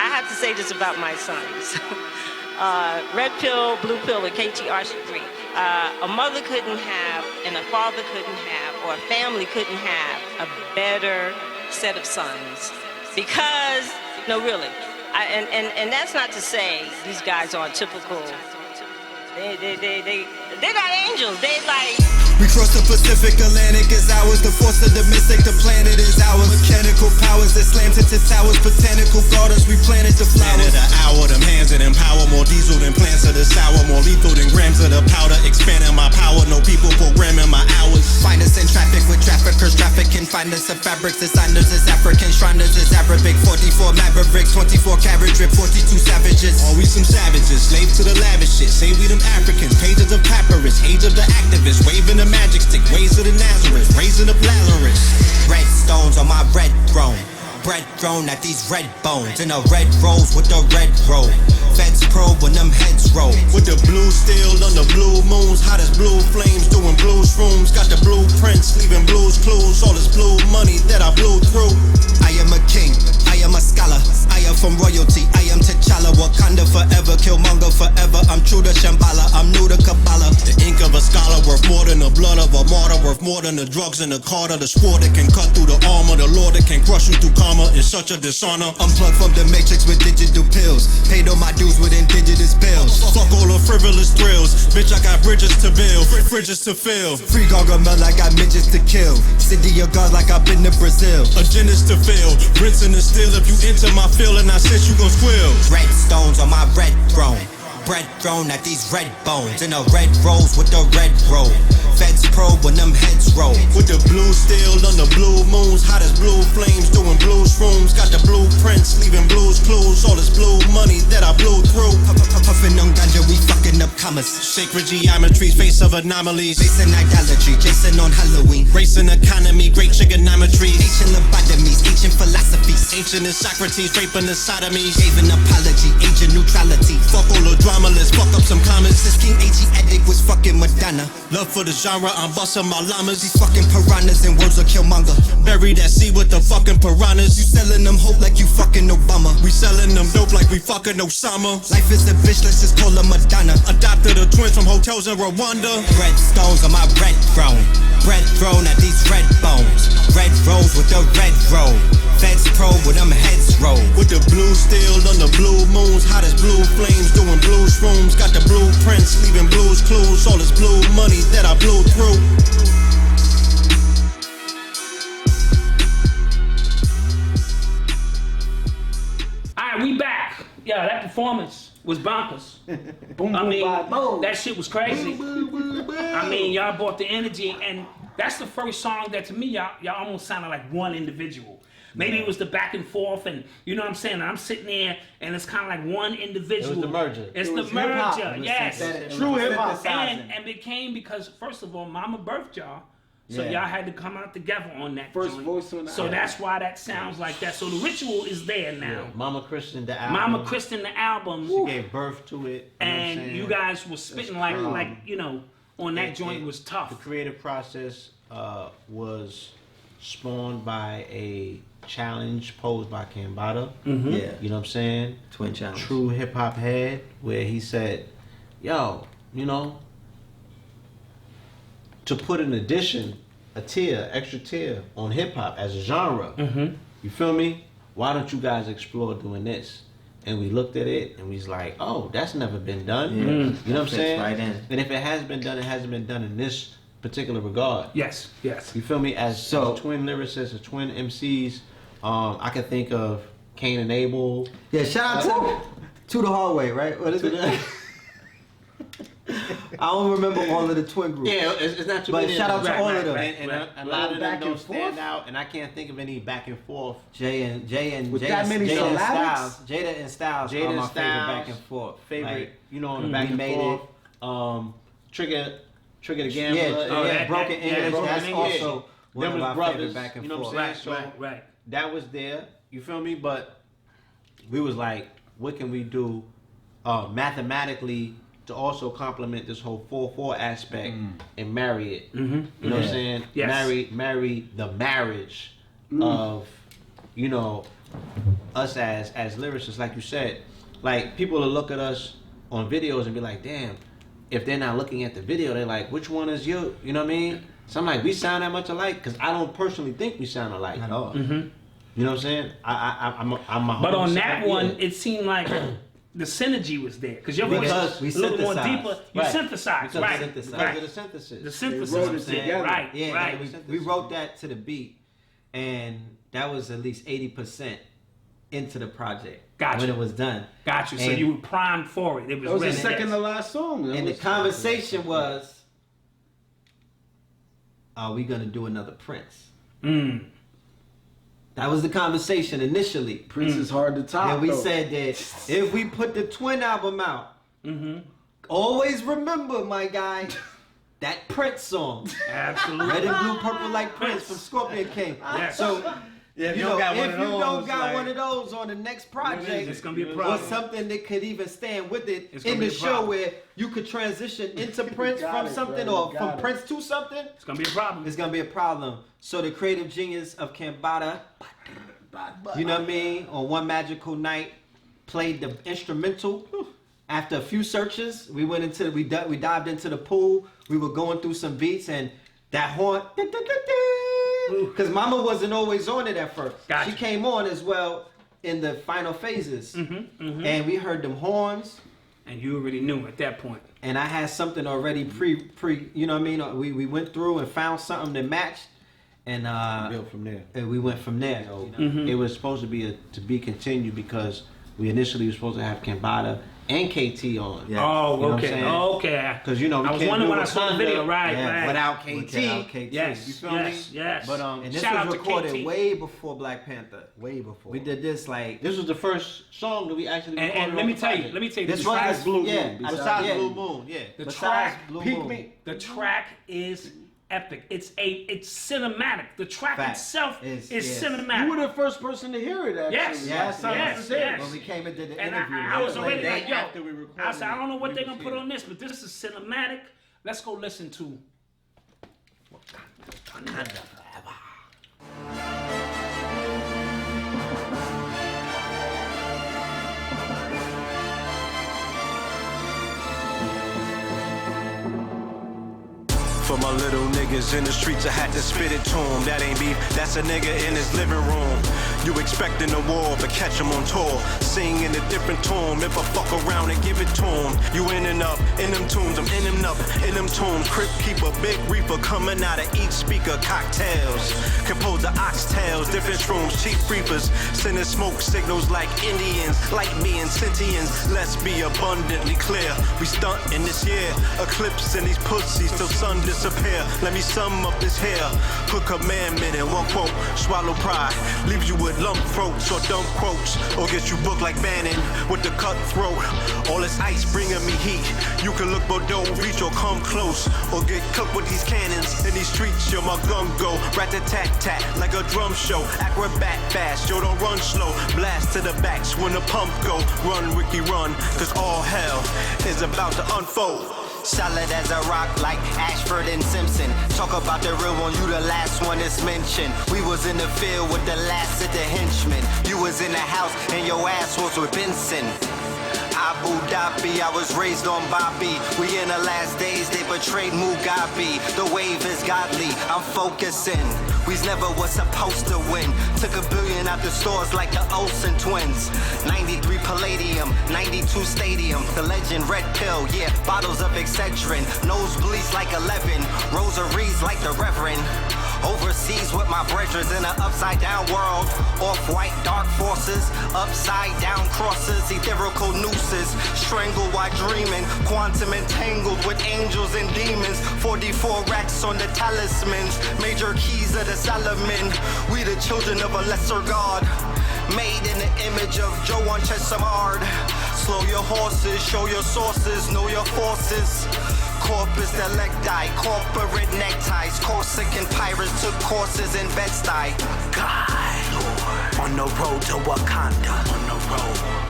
Speaker 5: Red Pill, Blue Pill, and KTRC3. A mother couldn't have, and a father couldn't have, or a family couldn't have a better set of sons. Because, no, really. And that's not to say these guys aren't typical. They got angels. They like.
Speaker 6: We cross the Pacific, Atlantic is ours. The force of the mystic, the planet is ours. Mechanical powers that slammed into towers. Botanical gardens, we planted the flowers. Man of the hour, them hands that empower. More diesel than plants of the sour. More lethal than grams of the powder. Expanding my power, no people programming my hours. Find us in traffic with traffickers. Trafficking, find us in fabrics. Designers is African, Shriners is Arabic. 44 Mavericks, 24 carat drip, 42 savages. Are we some savages? Slaves to the lavish shit. Say we them Africans. Pages of papyrus, age of the activists. Waving the magic stick, ways of the Nazareth, raising up Lazarus. Red stones on my red throne. Bread thrown at these red bones. In a red rose with a red robe. Feds probe when them heads roll. With the blue steel on the blue moons. Hot as blue flames doing blues rooms. Got the blueprints, leaving blues clues. All this blue money that I blew through. I am a king, I am a scholar. I am from royalty, I am T'Challa. Wakanda forever, Killmonger forever. I'm true to Shambhala, I'm new to Kabbalah. The ink of a scholar worth more than the blood of a martyr. Worth more than the drugs in the Carter. The sword that can cut through the armor. The Lord that can brush you through karma in such a dishonor. Unplugged from the matrix with digital pills. Paid all my dues with indigenous bills. Fuck all the frivolous thrills. Bitch, I got bridges to build, fridges to fill. Free Gargamel, I got midgets to kill. City of God like I've been to Brazil. Agendas to fill, rinsing the steel. If you enter my field and I sense you gon' squill. Red stones on my red throne. Bread thrown at these red bones. In a red rose with the red robe. Feds probe when them heads roll. With the blue steel on the blue moons. Hot as blue flames doing blues rooms. Got the blueprints leaving blues clues. All this blue money that I blew through. Puffin' on ganja, we fucking up commas. Sacred geometries, face of anomalies. Facing idolatry, Jason on Halloween. Racing economy, great trigonometry. Ancient lobotomies, ancient philosophies. Ancient as Socrates, raping the sodomy. Gave an apology, ancient neutrality. Fuck all the drama, let's fuck up some comments. Since King A.G. Addict was fucking Madonna. Love for the genre, I'm busting my llamas. These fucking piranhas and words of Killmonger. Bury that sea with the fucking piranhas. You selling them hope like you fucking Obama. We selling them dope like we fucking Osama. Life is a bitch, let's just call her Madonna. Adopted the twins from hotels in Rwanda. Red stones on my red throne. Bread thrown at these red bones. Red rose with the red robe. Feds probe with them heads roll. With the blue steel on the blue moons. Hot as blue flames doing blues rooms. Got the blueprints leaving blues clues. All this blue money that I blew through.
Speaker 1: Alright, we back. Yeah, that performance was bonkers.
Speaker 4: Boom,
Speaker 1: I mean,
Speaker 4: boom.
Speaker 1: that shit was crazy. I mean, y'all brought the energy, and that's the first song that to me, y'all almost sounded like one individual. Maybe it was the back and forth, and you know what I'm saying? And I'm sitting there, and it's kind of like one individual.
Speaker 2: It was the merger.
Speaker 1: It's the merger, yes.
Speaker 3: True hip-hop.
Speaker 1: And became, because first of all, Mama birthed y'all. So y'all had to come out together on that
Speaker 4: First
Speaker 1: joint.
Speaker 4: voice on the
Speaker 1: So
Speaker 4: album.
Speaker 1: that's why that sounds like that. So the ritual is there now.
Speaker 2: Mama christened the album.
Speaker 1: Mama christened the album.
Speaker 2: She gave birth to it.
Speaker 1: And you guys were spitting like you know, on that joint was tough.
Speaker 2: The creative process was spawned by a challenge posed by Cambatta.
Speaker 1: Mm-hmm.
Speaker 3: Yeah.
Speaker 2: You know what I'm saying?
Speaker 3: Twin challenge.
Speaker 2: True hip hop head, where he said, yo, you know, to put an addition, extra tier on hip hop as a genre.
Speaker 1: Mm-hmm.
Speaker 2: You feel me? Why don't you guys explore doing this? And we looked at it and we was like, oh, that's never been done.
Speaker 3: Yeah.
Speaker 2: You know what I'm saying?
Speaker 3: Right in.
Speaker 2: And if it has been done, it hasn't been done in this particular regard.
Speaker 1: Yes.
Speaker 2: You feel me? As twin lyricists or twin MCs, I can think of Cain and Abel.
Speaker 3: Yeah, shout out to the hallway, right? What is it? I don't remember all of the twin groups.
Speaker 2: Yeah, it's not too
Speaker 3: but
Speaker 2: many.
Speaker 3: shout out to all of them.
Speaker 2: And a lot of them don't stand out, and I can't think of any back and forth.
Speaker 3: Jada and
Speaker 4: syllabics?
Speaker 3: Jada and Styles are my favorite back and forth.
Speaker 2: Favorite, you know, on the back and forth. Trigger the Gambler.
Speaker 3: Yeah, Broken English. That's
Speaker 2: English.
Speaker 3: also one of my favorite back and
Speaker 2: you know
Speaker 3: forth.
Speaker 2: what I'm saying?
Speaker 1: Right.
Speaker 2: That was there. You feel me? But we was like, what can we do mathematically to also complement this whole 4/4 aspect and marry it?
Speaker 1: Mm-hmm.
Speaker 2: You know what I'm saying?
Speaker 1: Yes.
Speaker 2: Marry the marriage of, you know, us as lyricists, like you said. Like, people will look at us on videos and be like, damn, if they're not looking at the video, they're like, which one is you? You know what I mean? So I'm like, we sound that much alike? Because I don't personally think we sound alike.
Speaker 3: At all.
Speaker 1: Mm-hmm.
Speaker 2: You know what I'm saying? I'm
Speaker 1: But on that one, it seemed like the synergy was there. Because your voice is a little more deeper. You synthesized, right?
Speaker 2: Because of the synthesis.
Speaker 1: The synthesis
Speaker 4: wrote it
Speaker 1: was there.
Speaker 4: together.
Speaker 1: Right,
Speaker 3: Yeah,
Speaker 1: right.
Speaker 3: we wrote that to the beat, and that was at least 80% into the project
Speaker 1: Gotcha.
Speaker 3: when it was done.
Speaker 1: Got you. So
Speaker 3: And
Speaker 1: you were primed for it. It was
Speaker 4: That was the
Speaker 1: ready.
Speaker 4: second to last song.
Speaker 3: And the conversation was, are we going to do another Prince? That was the conversation initially.
Speaker 4: Prince is hard to top.
Speaker 3: And we
Speaker 4: though.
Speaker 3: said that if we put the Twin album out, always remember, my guy, that Prince song.
Speaker 1: Absolutely.
Speaker 3: Red and blue, purple like Prince from Scorpion King.
Speaker 1: Yes.
Speaker 3: So,
Speaker 2: Yeah,
Speaker 3: if you don't got one of those on the next project,
Speaker 1: It's gonna be a
Speaker 3: or
Speaker 1: problem.
Speaker 3: something that could even stand with it
Speaker 1: It's gonna
Speaker 3: in
Speaker 1: be
Speaker 3: the
Speaker 1: a
Speaker 3: show
Speaker 1: problem.
Speaker 3: where you could transition into Prince
Speaker 4: Got
Speaker 3: from
Speaker 4: it,
Speaker 3: something
Speaker 4: bro,
Speaker 3: or
Speaker 4: got
Speaker 3: from
Speaker 4: it.
Speaker 3: Prince to something,
Speaker 1: It's gonna be a problem.
Speaker 3: it's gonna be a problem. So the creative genius of Cambatta, you know what I mean, on one magical night, played the instrumental. After a few searches, we dived into the pool. We were going through some beats, and that horn, Because Mama wasn't always on it at first.
Speaker 1: Gotcha.
Speaker 3: She came on as well in the final phases. And we heard them horns.
Speaker 1: And you already knew at that point.
Speaker 3: And I had something already you know what I mean? We went through and found something that matched. And
Speaker 2: built from there.
Speaker 3: And we went from there.
Speaker 2: So it was supposed to be continued because we initially were supposed to have Cambatta and KT on.
Speaker 3: Yeah.
Speaker 1: Oh,
Speaker 3: You know
Speaker 1: okay. Okay.
Speaker 2: Because you know we
Speaker 1: I was
Speaker 2: can't
Speaker 1: wondering
Speaker 2: do
Speaker 1: when I saw the
Speaker 2: Wakanda
Speaker 1: video. Right.
Speaker 2: without KT.
Speaker 3: Without KT.
Speaker 1: Yes.
Speaker 2: You feel me?
Speaker 1: Yes.
Speaker 2: But
Speaker 3: And this
Speaker 1: Shout out
Speaker 3: was
Speaker 1: to
Speaker 3: recorded
Speaker 1: KT.
Speaker 3: way before Black Panther.
Speaker 2: way before.
Speaker 3: We did this like
Speaker 2: This was the first song that we actually recorded.
Speaker 1: And let me tell you,
Speaker 3: this
Speaker 1: the track,
Speaker 3: was
Speaker 4: Blue Moon.
Speaker 3: yeah.
Speaker 2: Besides
Speaker 3: yeah.
Speaker 2: Blue Moon, yeah.
Speaker 1: the
Speaker 3: Besides
Speaker 1: track,
Speaker 3: Blue
Speaker 4: Peek
Speaker 3: Moon.
Speaker 4: me.
Speaker 1: the track is epic. It's cinematic. The track
Speaker 3: Fact.
Speaker 1: itself
Speaker 3: Is-
Speaker 1: is
Speaker 3: yes.
Speaker 1: cinematic.
Speaker 4: You were the first person to hear it, actually.
Speaker 1: Yes,
Speaker 4: Last time
Speaker 1: yes,
Speaker 4: I was there.
Speaker 1: yes.
Speaker 3: When we came and did the
Speaker 1: And
Speaker 3: interview,
Speaker 1: I was already
Speaker 2: day
Speaker 1: like, yo,
Speaker 2: after we recorded
Speaker 1: I said, I don't know what
Speaker 2: it,
Speaker 1: they're
Speaker 2: we
Speaker 1: gonna
Speaker 2: was
Speaker 1: put
Speaker 2: here.
Speaker 1: on this, but this is cinematic. Let's go listen to Wakanda Forever.
Speaker 6: For my little niggas in the streets, I had to spit it to him. That ain't beef, that's a nigga in his living room. You expecting a war, but catch him on tour. Sing in a different tune, if I fuck around and give it to him. You in and up, in them tunes, I'm in them up, in them tunes. Crip keeper, big reaper, coming out of each speaker. Cocktails, composed of oxtails, different shrooms, cheap reapers. Sending smoke signals like Indians, like me and Sentians. Let's be abundantly clear, we stuntin' this year. Eclipsing these pussies till sun disappear. Let me sum up this here. Put commandment in one quote. Swallow pride. Leaves you with lump throats or dumb quotes. Or get you booked like Bannon with the cutthroat. All this ice bringing me heat. You can look but don't reach or come close. Or get cooked with these cannons. In these streets, yo, my gun go. Rat-a-tat-tat like a drum show. Acrobat fast, yo, don't run slow. Blast to the backs when the pump go. Run, Ricky, run. Cause all hell is about to unfold. Solid as a rock like Ashford and Simpson. Talk about the real one, you the last one that's mentioned. We was in the field with the last of the henchmen. You was in the house and your ass was with Benson. Abu Dhabi, I was raised on Bobby. We in the last days, they betrayed Mugabe. The wave is godly, I'm focusing. We's never was supposed to win. Took $1 billion out the stores like the Olsen twins. 93 Palladium, 92 Stadium. The legend Red Pill, yeah, bottles of Excedrin. Nosebleeds like 11, rosaries like the Reverend. Overseas with my brethren in an upside down world. Off-white dark forces, upside down crosses, etherical nooses. Strangled while dreaming, quantum entangled with angels and demons. 44 racks on the talismans, major keys of the Solomon. We the children of a lesser god, made in the image of Joan Chesamard. Slow your horses, show your sources, know your forces. Corpus delecti, corporate neckties. Corsican pirates took courses in Bed-Stuy. God, Lord. On the road to Wakanda.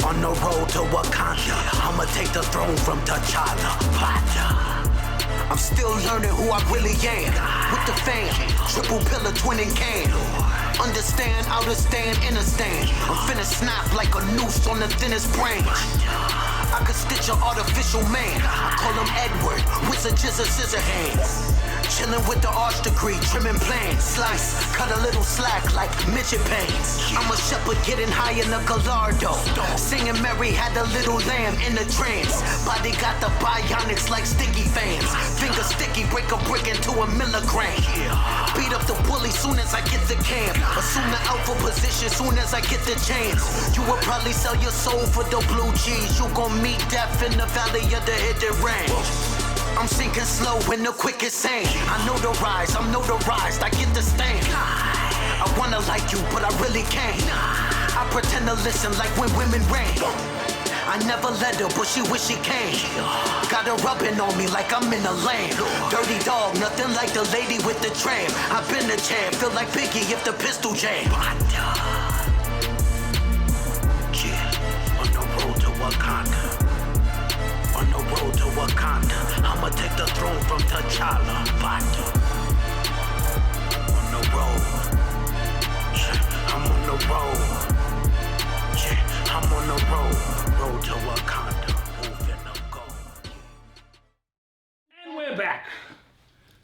Speaker 6: On the road to Wakanda. I'ma take the throne from T'Challa. I'm still learning who I really am. With the fam, triple pillar, twinning can. Understand, understand, understand. I'm finna snap like a noose on the thinnest branch. I could stitch an artificial man. I call him Edward, wizard, jizzer, scissor hands. Chillin' with the arch degree, trimming plans. Slice, cut a little slack like midget pains. I'm a shepherd getting high in the Gallardo. Singing Mary had a little lamb in the trance. Body got the bionics like sticky fans. Finger sticky, break a brick into a milligram. Beat up the bully soon as I get the camp. Assume the alpha position soon as I get the chance. You will probably sell your soul for the blue cheese. You gon' meet death in the valley of the hidden range. I'm sinking slow in the quickest sand. I know the rise, I'm notarized, I get the stand. I wanna like you, but I really can't. I pretend to listen like when women rain. I never let her, but she wish she came. Got her rubbing on me like I'm in a land. Dirty dog, nothing like the lady with the tram. I've been the champ, feel like Biggie if the pistol jam. Yeah, on the road to Wakanda. On the road to Wakanda, I'ma take the throne from T'Challa. Vanda. On the road, yeah, I'm on the road. Yeah, I'm on the road to Wakanda. Moving up, go.
Speaker 1: And we're back.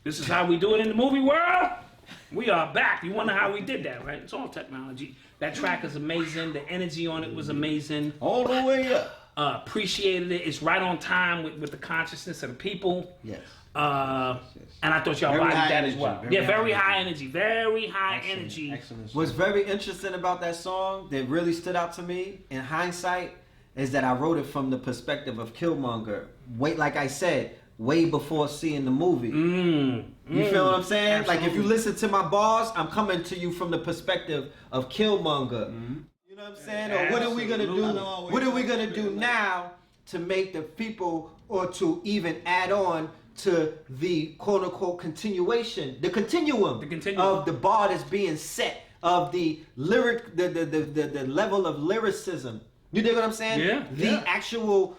Speaker 1: This is how we do it in the movie world. We are back. You wonder how we did that, right? It's all technology. That track is amazing. The energy on it was amazing.
Speaker 2: All the way up.
Speaker 1: Appreciated it. It's right on time with the consciousness of the people.
Speaker 3: Yes.
Speaker 1: And I thought y'all bodied that as well. Very high energy. Very high energy.
Speaker 2: Excellent.
Speaker 3: What's very interesting about that song that really stood out to me in hindsight is that I wrote it from the perspective of Killmonger. Like I said, way before seeing the movie. You feel what I'm saying?
Speaker 1: Absolutely.
Speaker 3: Like if you listen to my bars, I'm coming to you from the perspective of Killmonger. You know what I'm saying? Or what are we gonna do? What are we gonna do now to make the people, or to even add on to the quote unquote continuation, the continuum of the bar that's being set, of the lyric, the level of lyricism. You dig what I'm saying?
Speaker 1: Yeah.
Speaker 3: The actual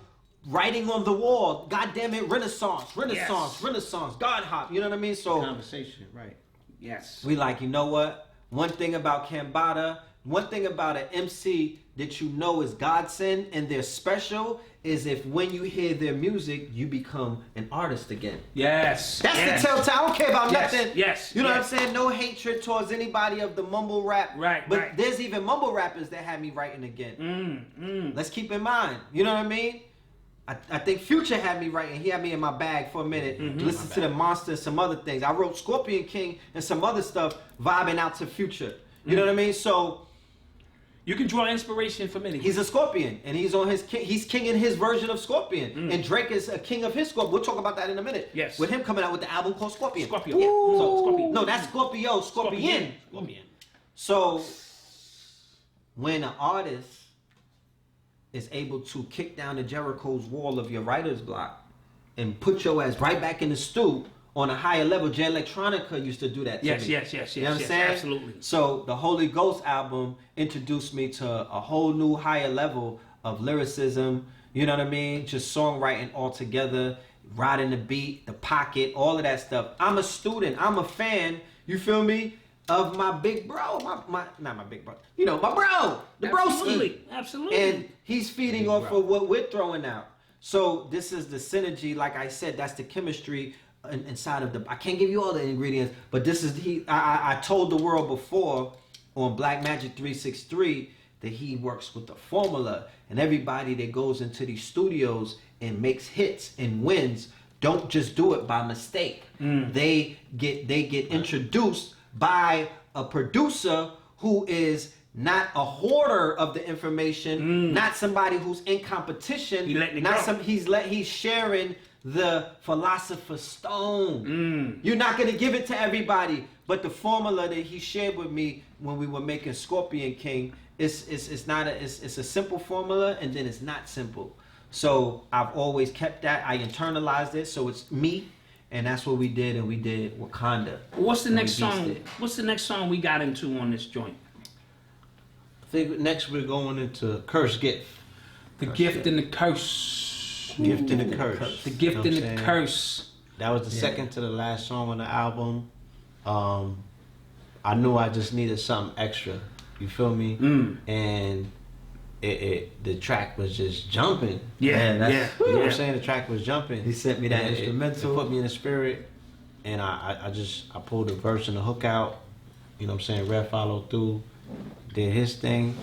Speaker 3: writing on the wall. God damn it, Renaissance, God hop. You know what I mean? So
Speaker 2: Conversation, right?
Speaker 1: yes.
Speaker 3: we like, you know what? One thing about Cambatta, one thing about an MC that you know is godsend and they're special is if when you hear their music, you become an artist again.
Speaker 1: Yes.
Speaker 3: That's the telltale. I don't care about nothing.
Speaker 1: Yes.
Speaker 3: You know what I'm saying? No hatred towards anybody of the mumble rap.
Speaker 1: Right.
Speaker 3: But there's even mumble rappers that had me writing again. Let's keep in mind. You know what I mean? I think Future had me writing. He had me in my bag for a minute. Listen to the Monster and some other things. I wrote Scorpion King and some other stuff vibing out to Future. You know what I mean? So
Speaker 1: you can draw inspiration from anything.
Speaker 3: he's a Scorpion, and he's on his he's king in his version of Scorpion, and Drake is a king of his Scorpion. We'll talk about that in a minute.
Speaker 1: Yes.
Speaker 3: With him coming out with the album called Scorpion.
Speaker 1: Scorpio. Yeah. So, Scorpion.
Speaker 3: No, that's Scorpio. Scorpion. So when an artist is able to kick down the Jericho's wall of your writer's block and put your ass right back in the stew on a higher level, J Electronica used to do that to me.
Speaker 1: Yes.
Speaker 3: You know what I'm saying?
Speaker 1: Absolutely.
Speaker 3: So the Holy Ghost album introduced me to a whole new higher level of lyricism, you know what I mean? Just songwriting all together, riding the beat, the pocket, all of that stuff. I'm a student, I'm a fan, you feel me? Of my big bro, not my big bro, you know, my bro, the broski.
Speaker 1: Absolutely.
Speaker 3: And he's feeding off of what we're throwing out. So this is the synergy, like I said, that's the chemistry inside of the, I can't give you all the ingredients, but this is, I told the world before on Black Magic 363 that he works with the formula, and everybody that goes into these studios and makes hits and wins don't just do it by mistake. They get introduced by a producer who is not a hoarder of the information, not somebody who's in competition, he's sharing the philosopher's stone. You're not gonna give it to everybody, but the formula that he shared with me when we were making Scorpion King, it's a simple formula, and then it's not simple. So I've always kept that. I internalized it, so it's me. And that's what we did, and we did Wakanda.
Speaker 1: What's the next song? What's the next song we got into on this joint?
Speaker 2: I think next we're going into Curse Gift.
Speaker 1: The Gift and the Curse.
Speaker 2: Gift and the Curse.
Speaker 1: The Gift and the Curse.
Speaker 2: That was the second to the last song on the album. I knew I just needed something extra. You feel me? And the track was just jumping.
Speaker 3: You know
Speaker 2: what I'm saying? The track was jumping.
Speaker 3: He sent me that instrumental.
Speaker 2: It put me in the spirit, and I pulled the verse and the hook out. You know what I'm saying? Red followed through, did his thing,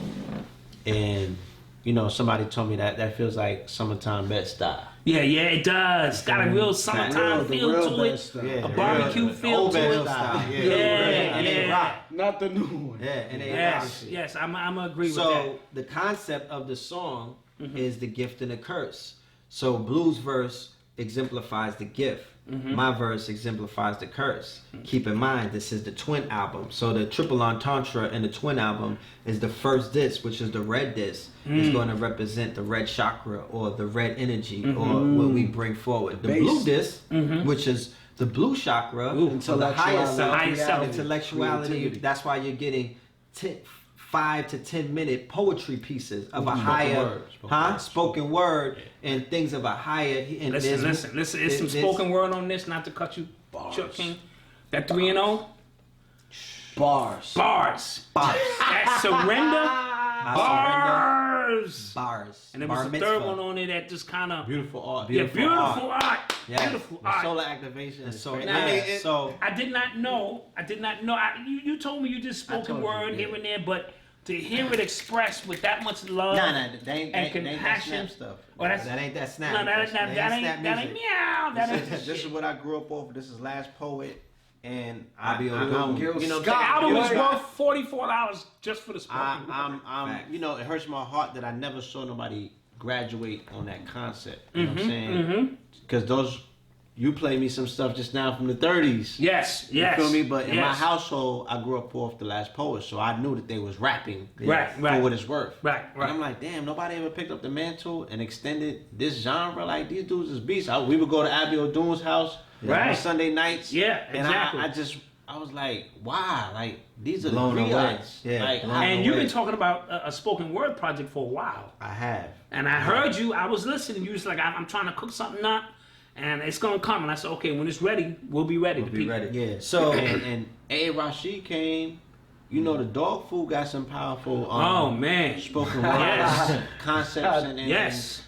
Speaker 2: and you know, somebody told me that feels like Summertime Bed-Stuy.
Speaker 1: Yeah, it does. Got a real summertime feel to it. A barbecue feel to it. Yeah.
Speaker 4: Not the new one.
Speaker 3: Yeah, and
Speaker 1: yes, I'm gonna agree with that.
Speaker 3: So the concept of the song is the gift and the curse. So Blue's verse exemplifies the gift. My verse exemplifies the curse. Keep in mind, this is the Twin album. So the triple entendre in the Twin album is the first disc, which is the red disc. It's going to represent the red chakra or the red energy or what we bring forward. The blue disc, which is the blue chakra, the higher self, intellectuality. That's why you're getting 5 to 10 minute poetry pieces of a higher spoken word and things of a higher. And
Speaker 1: listen. It's some spoken word on this. Not to cut you, Chuck King. That 3-0. Bars. That surrender. curves.
Speaker 3: Bars.
Speaker 1: And there was a third one on it that just kind of
Speaker 2: beautiful art.
Speaker 1: Beautiful art.
Speaker 3: Yes.
Speaker 1: Beautiful
Speaker 2: the
Speaker 1: art.
Speaker 2: solar activation.
Speaker 3: And so,
Speaker 1: I did not know. You told me you just spoken word here and there, but to hear it expressed with that much love
Speaker 3: that ain't
Speaker 1: compassion.
Speaker 3: That stuff.
Speaker 1: Oh,
Speaker 3: that ain't that snap.
Speaker 1: No, that ain't meow.
Speaker 2: This is what I grew up off. This is Last Poet. And
Speaker 4: Gil
Speaker 1: the album was worth $44 just for the spoken word.
Speaker 2: You know, it hurts my heart that I never saw nobody graduate on that concept. You know what I'm saying? Because you played me some stuff just now from the 30s.
Speaker 1: Yes.
Speaker 2: You feel me? But in my household, I grew up off the Last Poet, so I knew that they was rapping for what it's worth.
Speaker 1: Right.
Speaker 2: And I'm like, damn, nobody ever picked up the mantle and extended this genre. Like, these dudes is beasts. We would go to Abby O'Doon's house on Sunday nights.
Speaker 1: Yeah, exactly.
Speaker 2: And I was like, wow, like, these are
Speaker 3: blown
Speaker 2: the
Speaker 3: away.
Speaker 2: Yeah. Like,
Speaker 1: and you've been talking about a spoken word project for a while.
Speaker 2: I have.
Speaker 1: And I heard you, I was listening. You was like, I'm trying to cook something up. And it's gonna come, and I said, okay, when it's ready, we'll be ready.
Speaker 3: Yeah. So
Speaker 2: and A. Rashid came. You know, the dog food got some powerful spoken word concepts, and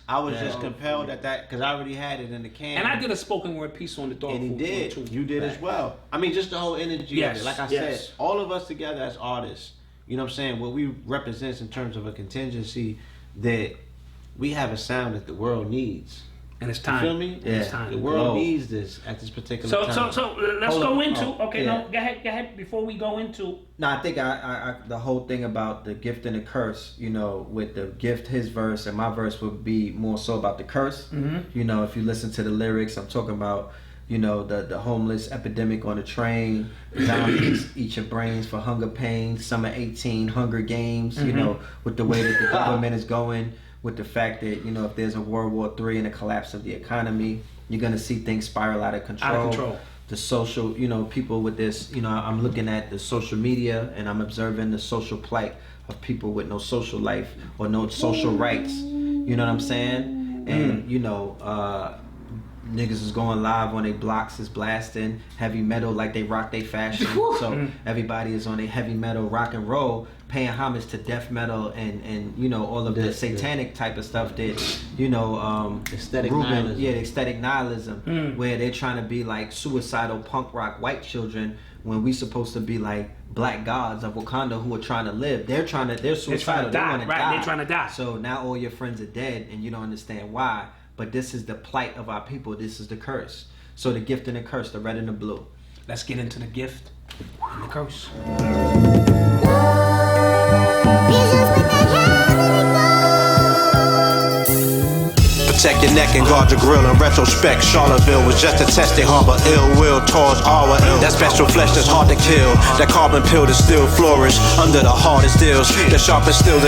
Speaker 2: I was just compelled at that because I already had it in the can.
Speaker 1: And I did a spoken word piece on the dog food.
Speaker 2: And he did. Too. You did as well. I mean, just the whole energy of it. Like I said, all of us together as artists. You know what I'm saying? What we represent in terms of a contingency that we have a sound that the world needs.
Speaker 1: And it's time.
Speaker 2: You feel me?
Speaker 1: Yeah. It's time.
Speaker 2: The world needs this at this particular time.
Speaker 1: So let's go into. No, go ahead. Before we go into.
Speaker 3: No, I think I the whole thing about the gift and the curse. You know, with the gift, his verse and my verse would be more so about the curse. Mm-hmm. You know, if you listen to the lyrics, I'm talking about. You know, the homeless epidemic on the train, zombies eat your brains for hunger pains, summer 18, Hunger Games. Mm-hmm. You know, with the way that the government is going. With the fact that, you know, if there's a World War III and a collapse of the economy, you're going to see things spiral out of control. The social, you know, people with this, you know, I'm looking at the social media and I'm observing the social plight of people with no social life or no social rights. You know what I'm saying? And, you know, niggas is going live on their blocks, is blasting heavy metal like they rock their fashion. So everybody is on a heavy metal rock and roll, paying homage to death metal and you know, all of the satanic type of stuff that, you know,
Speaker 2: aesthetic nihilism.
Speaker 3: Yeah, the aesthetic nihilism, where they're trying to be like suicidal punk rock white children when we supposed to be like black gods of Wakanda who are trying to live. They're suicidal. They want to die.
Speaker 1: They're trying to die.
Speaker 3: So now all your friends are dead and you don't understand why. But this is the plight of our people. This is the curse. So the gift and the curse, the red and the blue.
Speaker 1: Let's get into the gift and the curse.
Speaker 6: Protect your neck and guard your grill. In retrospect, Charlottesville was just a test. They harbor ill will towards our ill. That special flesh that's hard to kill. That carbon pill that still flourish under the hardest deals. The sharpest steel,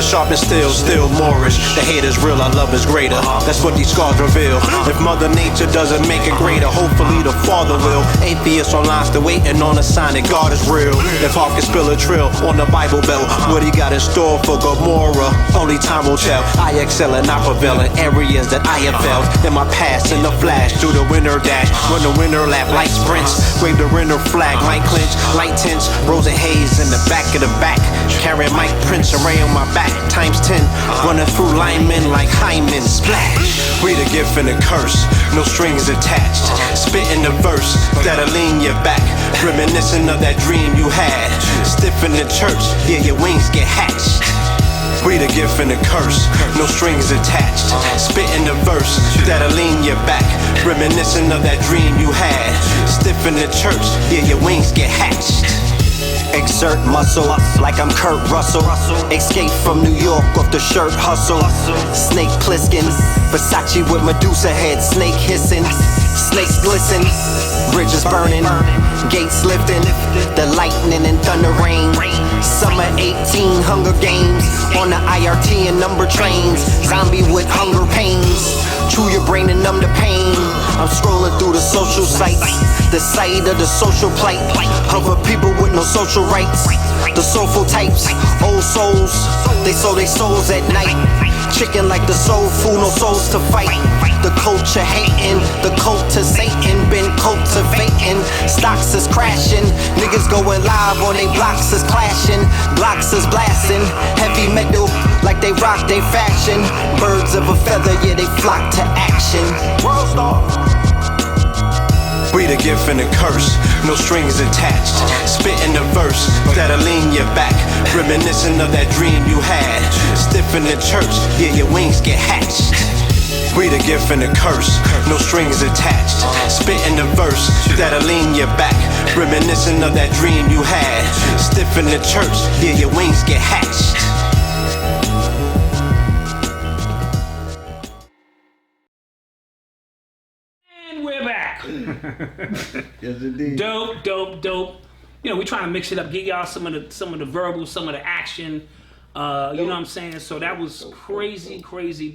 Speaker 6: still moorish. The hate is real, our love is greater. That's what these scars reveal. If Mother Nature doesn't make it greater, hopefully the Father will. Atheists online still waiting on a sign that God is real. If Hawk can spill a trail on the Bible Belt, what he got in store for Gomorrah, only time will tell. I excel and I prevail in areas that I have felt. In my past, in the flash, through the winter dash, run the winter lap like sprints, wave the winter flag, light clinch, light tints, rose and haze in the back of the back, carrying Mike Prince array on my back, times 10, running through linemen like Hyman, splash. We the gift and the curse, no strings attached, spitting the verse that'll lean your back, reminiscent of that dream you had, stiff in the church, yeah, your wings get hatched. We the gift and the curse, no strings attached. Spitting the verse that'll lean your back, reminiscent of that dream you had. Stiff in the church, yeah, your wings get hatched. Exert muscle like I'm Kurt Russell. Escape from New York off the shirt hustle. Snake Plissken, Versace with Medusa head, snake hissing, snakes glisten, bridges burning, gates lifting, the lightning and thunder rain. Summer 18, Hunger Games on the IRT and number trains. Zombie with hunger pains, chew your brain and numb the pain. I'm scrolling through the social sites, the site of the social plight of a people with no social rights. The soulful types, old souls, they sold their souls at night. Chicken like the soul food, no souls to fight. The culture hating, the cult to Satan been cultivating. Stocks is crashing, niggas going live on they blocks is clashing. Blocks is blasting, heavy metal like
Speaker 7: they rock, they fashion. Birds of a feather, yeah, they flock to action. World star.
Speaker 6: Breed a gift and a curse, no strings attached. Spitting the verse that'll lean your back, reminiscent of that dream you had. Stiff in the church, yeah, your wings get hatched. Breed a gift and a curse, no strings attached. Spitting the verse that'll lean your back, reminiscent of that dream you had. Stiff in the church, yeah, your wings get hatched.
Speaker 1: And we're back.
Speaker 3: Yes, indeed.
Speaker 1: Dope. You know, we're trying to mix it up, get y'all some of the verbal, some of the action. You know what I'm saying? So that was crazy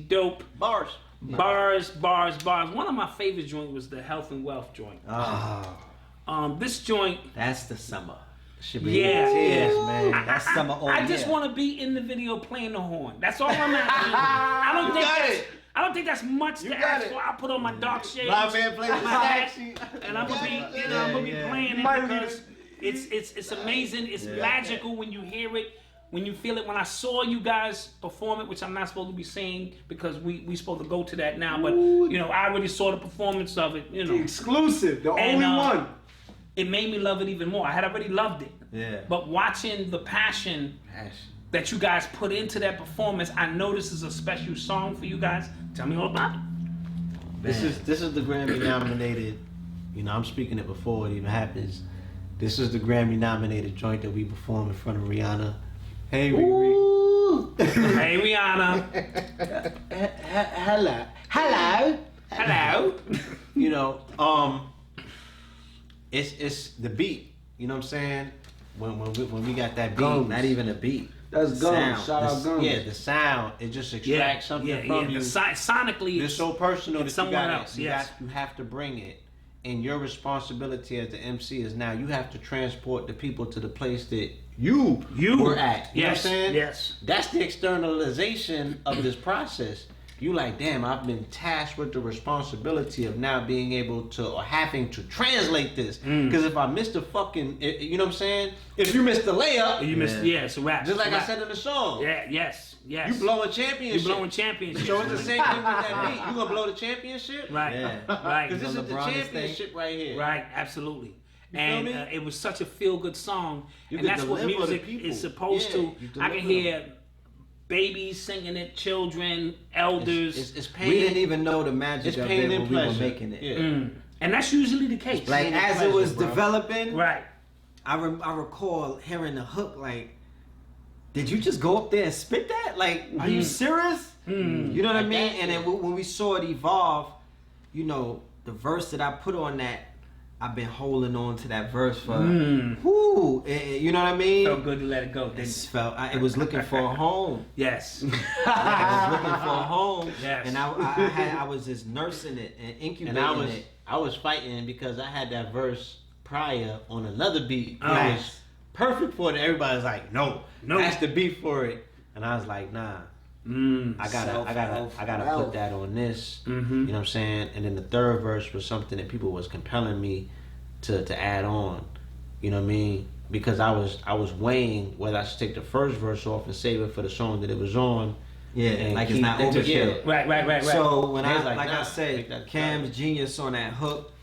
Speaker 1: dope.
Speaker 3: Bars.
Speaker 1: One of my favorite joints was the Health and Wealth joint. This joint.
Speaker 3: That's the summer.
Speaker 1: Should be man.
Speaker 3: That's summer all
Speaker 1: I just
Speaker 3: year.
Speaker 1: want to be in the video playing the horn. That's all I'm asking. I don't think that's much to ask for. I put on my dark shades.
Speaker 3: My man plays my action.
Speaker 1: And I'm gonna be, I'm gonna be playing it because it's amazing. It's magical when you hear it. When you feel it, when I saw you guys perform it, which I'm not supposed to be saying because we supposed to go to that now, but you know, I already saw the performance of it, you know.
Speaker 4: The exclusive, the only one.
Speaker 1: It made me love it even more. I had already loved it.
Speaker 3: Yeah.
Speaker 1: But watching the passion that you guys put into that performance, I know this is a special song for you guys. Tell me all about it.
Speaker 2: This is the Grammy nominated, you know, I'm speaking it before it even happens. This is the Grammy nominated joint that we perform in front of Rihanna. Hey, Riri.
Speaker 1: Hey, Rihanna. Hello.
Speaker 2: You know, it's the beat. You know what I'm saying? When we got that beat,
Speaker 3: Not even a beat.
Speaker 4: That's Guns. Shout out Guns.
Speaker 2: Yeah, the sound. It just extracts something from you.
Speaker 1: Sonically,
Speaker 2: it's so personal that
Speaker 1: someone else.
Speaker 2: You have to bring it. And your responsibility as the MC is now you have to transport the people to the place that you were at. You know what I'm saying?
Speaker 1: Yes.
Speaker 2: That's the externalization of this process. You like, damn, I've been tasked with the responsibility of now being able to, or having to translate this. Because if I miss the fucking, you know what I'm saying? If you miss the layup,
Speaker 1: you missed. Yeah, it's a rap.
Speaker 2: Just like I said in the song.
Speaker 1: Yeah. Yes.
Speaker 2: You blowing championship. So it's the same thing with that beat. You gonna blow the championship?
Speaker 1: Right.
Speaker 3: Yeah.
Speaker 1: Right.
Speaker 2: Because this is the championship right here.
Speaker 1: Right. Absolutely.
Speaker 2: You
Speaker 1: and
Speaker 2: feel me?
Speaker 1: It was such a feel-good song,
Speaker 2: You
Speaker 1: and
Speaker 2: can
Speaker 1: that's what
Speaker 2: deliver the
Speaker 1: music
Speaker 2: people.
Speaker 1: is supposed to. I can hear babies singing it, children, elders.
Speaker 2: It's pain.
Speaker 3: We didn't even know the magic
Speaker 2: It's
Speaker 3: of
Speaker 2: pain
Speaker 3: it
Speaker 2: and
Speaker 3: when we were
Speaker 2: pleasure.
Speaker 3: making it.
Speaker 2: Yeah.
Speaker 1: And that's usually the case.
Speaker 3: Like as it was developing,
Speaker 1: Right.
Speaker 3: I recall hearing the hook like, did you just go up there and spit that? Like, are you serious? You know what I mean? And then when we saw it evolve, you know, the verse that I put on that, I've been holding on to that verse for, you know what I mean?
Speaker 1: Felt good to let it go, didn't it?
Speaker 3: It was looking for a home.
Speaker 1: Yes.
Speaker 3: I was looking for a home.
Speaker 1: Yes.
Speaker 3: And I was just nursing it and incubating it.
Speaker 2: I was fighting because I had that verse prior on another beat. It
Speaker 1: Nice.
Speaker 2: was perfect for it. Everybody's like, no, that's the beat for it. And I was like, nah. I gotta put that on this. You know what I'm saying? And then the third verse was something that people was compelling me to add on. You know what I mean? Because I was weighing whether I should take the first verse off and save it for the song that it was on.
Speaker 3: Yeah,
Speaker 2: and
Speaker 3: like it's
Speaker 2: keep
Speaker 3: not
Speaker 2: that
Speaker 3: overkill.
Speaker 2: together.
Speaker 1: Right.
Speaker 3: So when
Speaker 2: They was
Speaker 3: I
Speaker 2: nah,
Speaker 3: said,
Speaker 2: take that
Speaker 3: Cam's
Speaker 2: back.
Speaker 3: genius on that hook,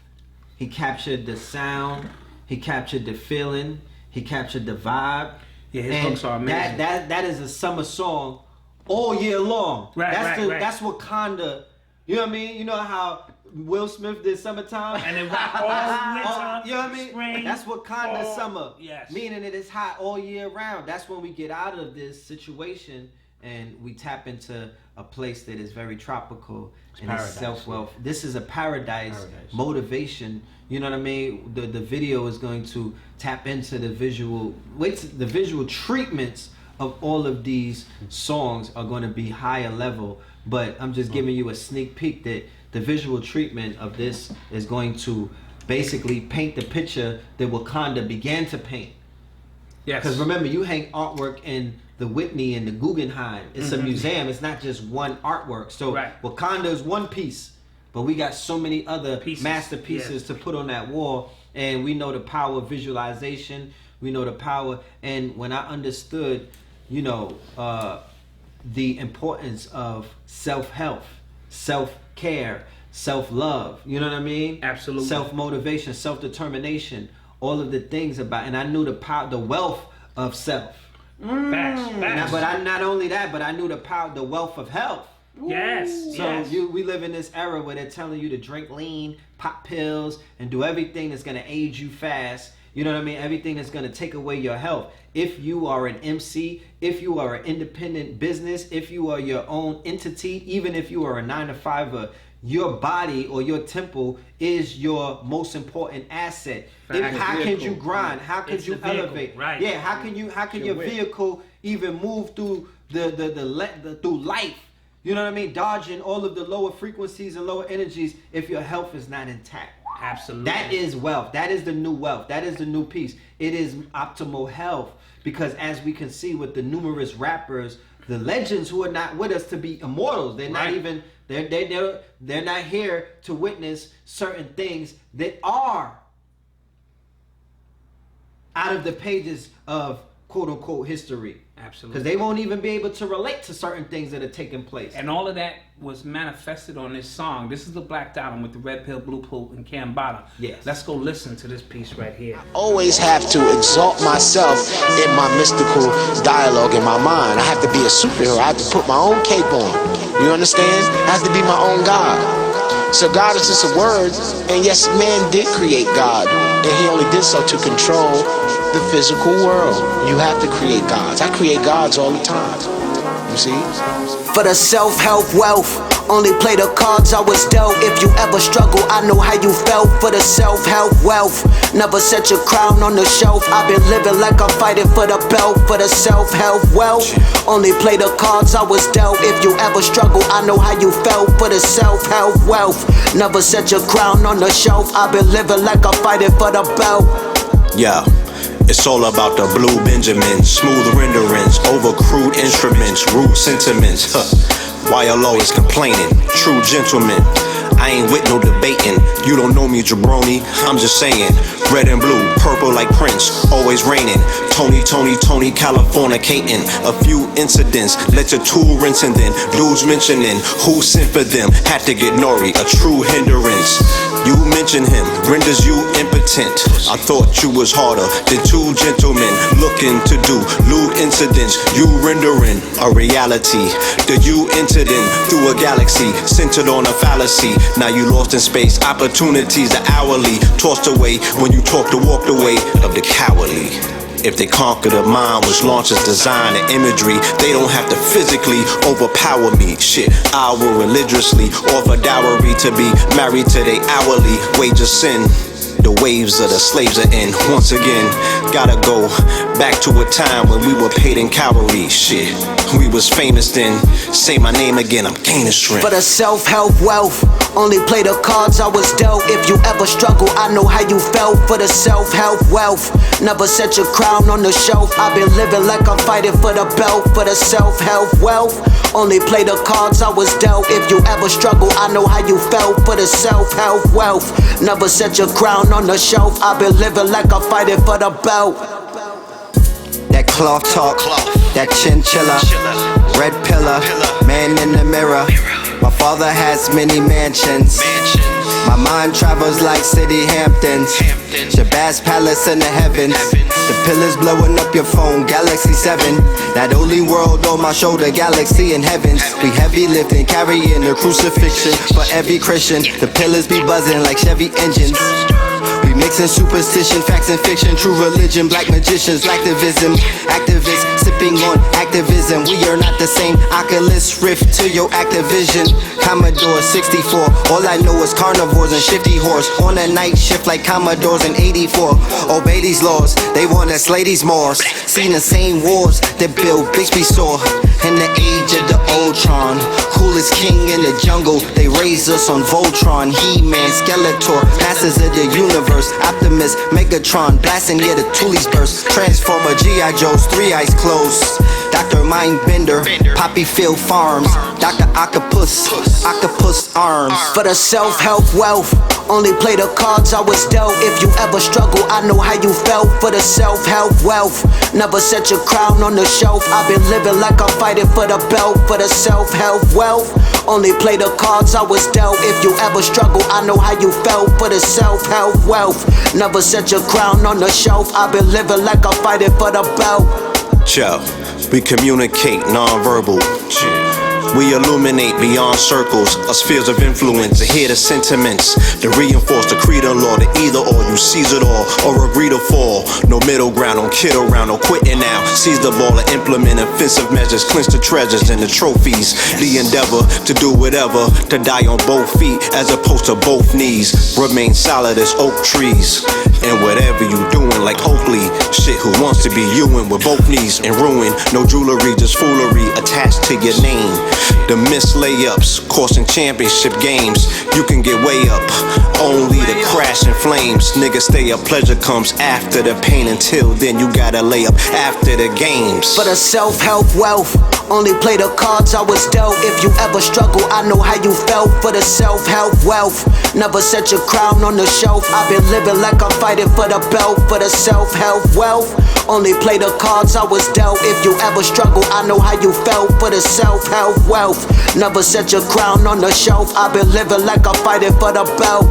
Speaker 3: he captured the sound, he captured the feeling, he captured the vibe.
Speaker 1: Yeah, his hooks are amazing.
Speaker 3: That is a summer song all year long.
Speaker 1: Right.
Speaker 3: That's Wakanda. You know what I mean? You know how Will Smith did Summertime?
Speaker 1: And then rock all winter,
Speaker 3: you know what I mean?
Speaker 1: spring,
Speaker 3: That's Wakanda
Speaker 1: fall.
Speaker 3: summer.
Speaker 1: Yes.
Speaker 3: Meaning it is hot all year round. That's when we get out of this situation and we tap into a place that is very tropical and it's self-wealth. This is a paradise motivation. You know what I mean? The video is going to tap into the visual treatments of all of these songs are going to be higher level, but I'm just giving you a sneak peek that the visual treatment of this is going to basically paint the picture that Wakanda began to paint.
Speaker 1: Yes.
Speaker 3: Because remember, you hang artwork in the Whitney and the Guggenheim. It's a museum. It's not just one artwork. So Wakanda is one piece, but we got so many other masterpieces to put on that wall. And we know the power of visualization. We know the power. And when I understood, you know, the importance of self-help, self-care, self-love. You know what I mean?
Speaker 1: Absolutely.
Speaker 3: Self-motivation, self-determination, all of the things about, and I knew the wealth of self.
Speaker 1: Facts.
Speaker 3: But not only that, but I knew the wealth of health.
Speaker 1: Yes.
Speaker 3: So we live in this era where they're telling you to drink lean, pop pills, and do everything that's gonna age you fast. You know what I mean? Everything that's gonna take away your health. If you are an MC, if you are an independent business, if you are your own entity, even if you are a 9-to-5er, your body or your temple is your most important asset. How can you grind? How can you elevate?
Speaker 1: Right.
Speaker 3: Yeah. How can your vehicle even move through through life? You know what I mean? Dodging all of the lower frequencies and lower energies if your health is not intact.
Speaker 1: Absolutely.
Speaker 3: That is wealth. That is the new wealth. That is the new piece. It is optimal health, because as we can see with the numerous rappers, the legends who are not with us to be immortals, they're not even they're not here to witness certain things that are out of the pages of quote unquote history.
Speaker 1: Absolutely.
Speaker 3: Because they won't even be able to relate to certain things that are taking place.
Speaker 1: And all of that was manifested on this song. This is the Black Album with the Red Pill, Blue Pill, and Cambatta.
Speaker 3: Yes.
Speaker 1: Let's go listen to this piece right here.
Speaker 8: Always have to exalt myself in my mystical dialogue in my mind. I have to be a superhero. I have to put my own cape on. You understand? I have to be my own God. So God is just a word. And yes, man did create God. And he only did so to control the physical world. You have to create gods. I create gods all the time. You see?
Speaker 7: For the self-help wealth, only play the cards I was dealt. If you ever struggle, I know how you felt. For the self-help wealth, never set your crown on the shelf. I've been living like I'm fighting for the belt. For the self-help wealth, only play the cards I was dealt. If you ever struggle, I know how you felt. For the self-help wealth, never set your crown on the shelf. I've been living like I'm fighting for the belt.
Speaker 8: Yeah. It's all about the blue Benjamin, smooth renderings, over crude instruments, rude sentiments. Why y'all always complaining? True gentlemen, I ain't with no debating. You don't know me, jabroni, I'm just saying. Red and blue, purple like Prince, always raining. Tony, Californicating. A few incidents, let your tool rinse and then dudes mentioning who sent for them. Had to get Nori, a true hindrance. You mention him, renders you impotent. I thought you was harder than two gentlemen looking to do lewd incidents. You rendering a reality. The you entered in through a galaxy, centered on a fallacy. Now you lost in space, opportunities are hourly. Tossed away when you talk to walk the way of the cowardly. If they conquer the mind, which launches design and imagery, they don't have to physically overpower me. Shit, I will religiously offer dowry to be married to their hourly wage of sin. The waves of the slaves are in. Once again, gotta go back to a time when we were paid in cavalry. Shit, we was famous then. Say my name again, I'm gaining strength.
Speaker 7: For the self-help wealth, only play the cards I was dealt. If you ever struggle, I know how you felt. For the self-help wealth, never set your crown on the shelf. I've been living like I'm fighting for the belt. For the self-help wealth, only play the cards I was dealt. If you ever struggle, I know how you felt. For the self-help wealth, never set your crown on the shelf. I've been living like I'm fighting for the belt.
Speaker 9: That cloth talk, that chinchilla, red pillar, man in the mirror. My father has many mansions. My mind travels like city Hamptons. Shabazz Palace in the heavens. The pillars blowing up your phone, Galaxy 7. That only world on my shoulder, galaxy in heavens. We heavy lifting, carrying the crucifixion for every Christian. The pillars be buzzing like Chevy engines. We mixing superstition, facts and fiction, true religion, black magicians, activism, activists sipping on activism. We are not the same. Oculus Rift to your Activision. Commodore 64. All I know is carnivores and shifty horse. On a night shift like Commodores in 84. Obey these laws, they want to slay these Moors. Seen the same wars that Bill Bixby saw. In the age of the Ultron, coolest king in the jungle. They raised us on Voltron. He-Man, Skeletor, masters of the universe. Optimus, Megatron, blasting, yeah, the Toolies burst. Transformer, G.I. Joe's, 3 eyes closed. Dr. Mindbender, Poppyfield Farms, Dr. Octopus Arms.
Speaker 7: For the self-help wealth, only play the cards I was dealt. If you ever struggle, I know how you felt. For the self-help wealth, never set your crown on the shelf. I've been living like I'm fighting for the belt. For the self-help wealth, only play the cards I was dealt. If you ever struggle, I know how you felt. For the self-help wealth, never set your crown on the shelf. I've been living like I'm fighting for the belt.
Speaker 8: Yo, we communicate non-verbal. We illuminate beyond circles, our spheres of influence, to hear the sentiments, to reinforce the creed of law, to either or you seize it all, or agree to fall. No middle ground, don't kid around, no quitting now. Seize the ball and implement offensive measures, clinch the treasures and the trophies. The endeavor to do whatever, to die on both feet, as opposed to both knees. Remain solid as oak trees. And whatever you doing, like Oakley, shit, who wants to be you in with both knees in ruin? No jewelry, just foolery attached to your name. The missed layups, costing championship games. You can get way up, only to crash in flames. Nigga, stay up, pleasure comes after the pain. Until then, you gotta lay up after the games.
Speaker 7: For the self-help wealth, only play the cards I was dealt. If you ever struggle, I know how you felt. For the self-help wealth, never set your crown on the shelf. I've been living like I'm fighting for the belt. For the self-help wealth, only play the cards I was dealt. If you ever struggle, I know how you felt. For the self-help wealth, never set your crown on the shelf. I've been living like I'm fighting for the belt.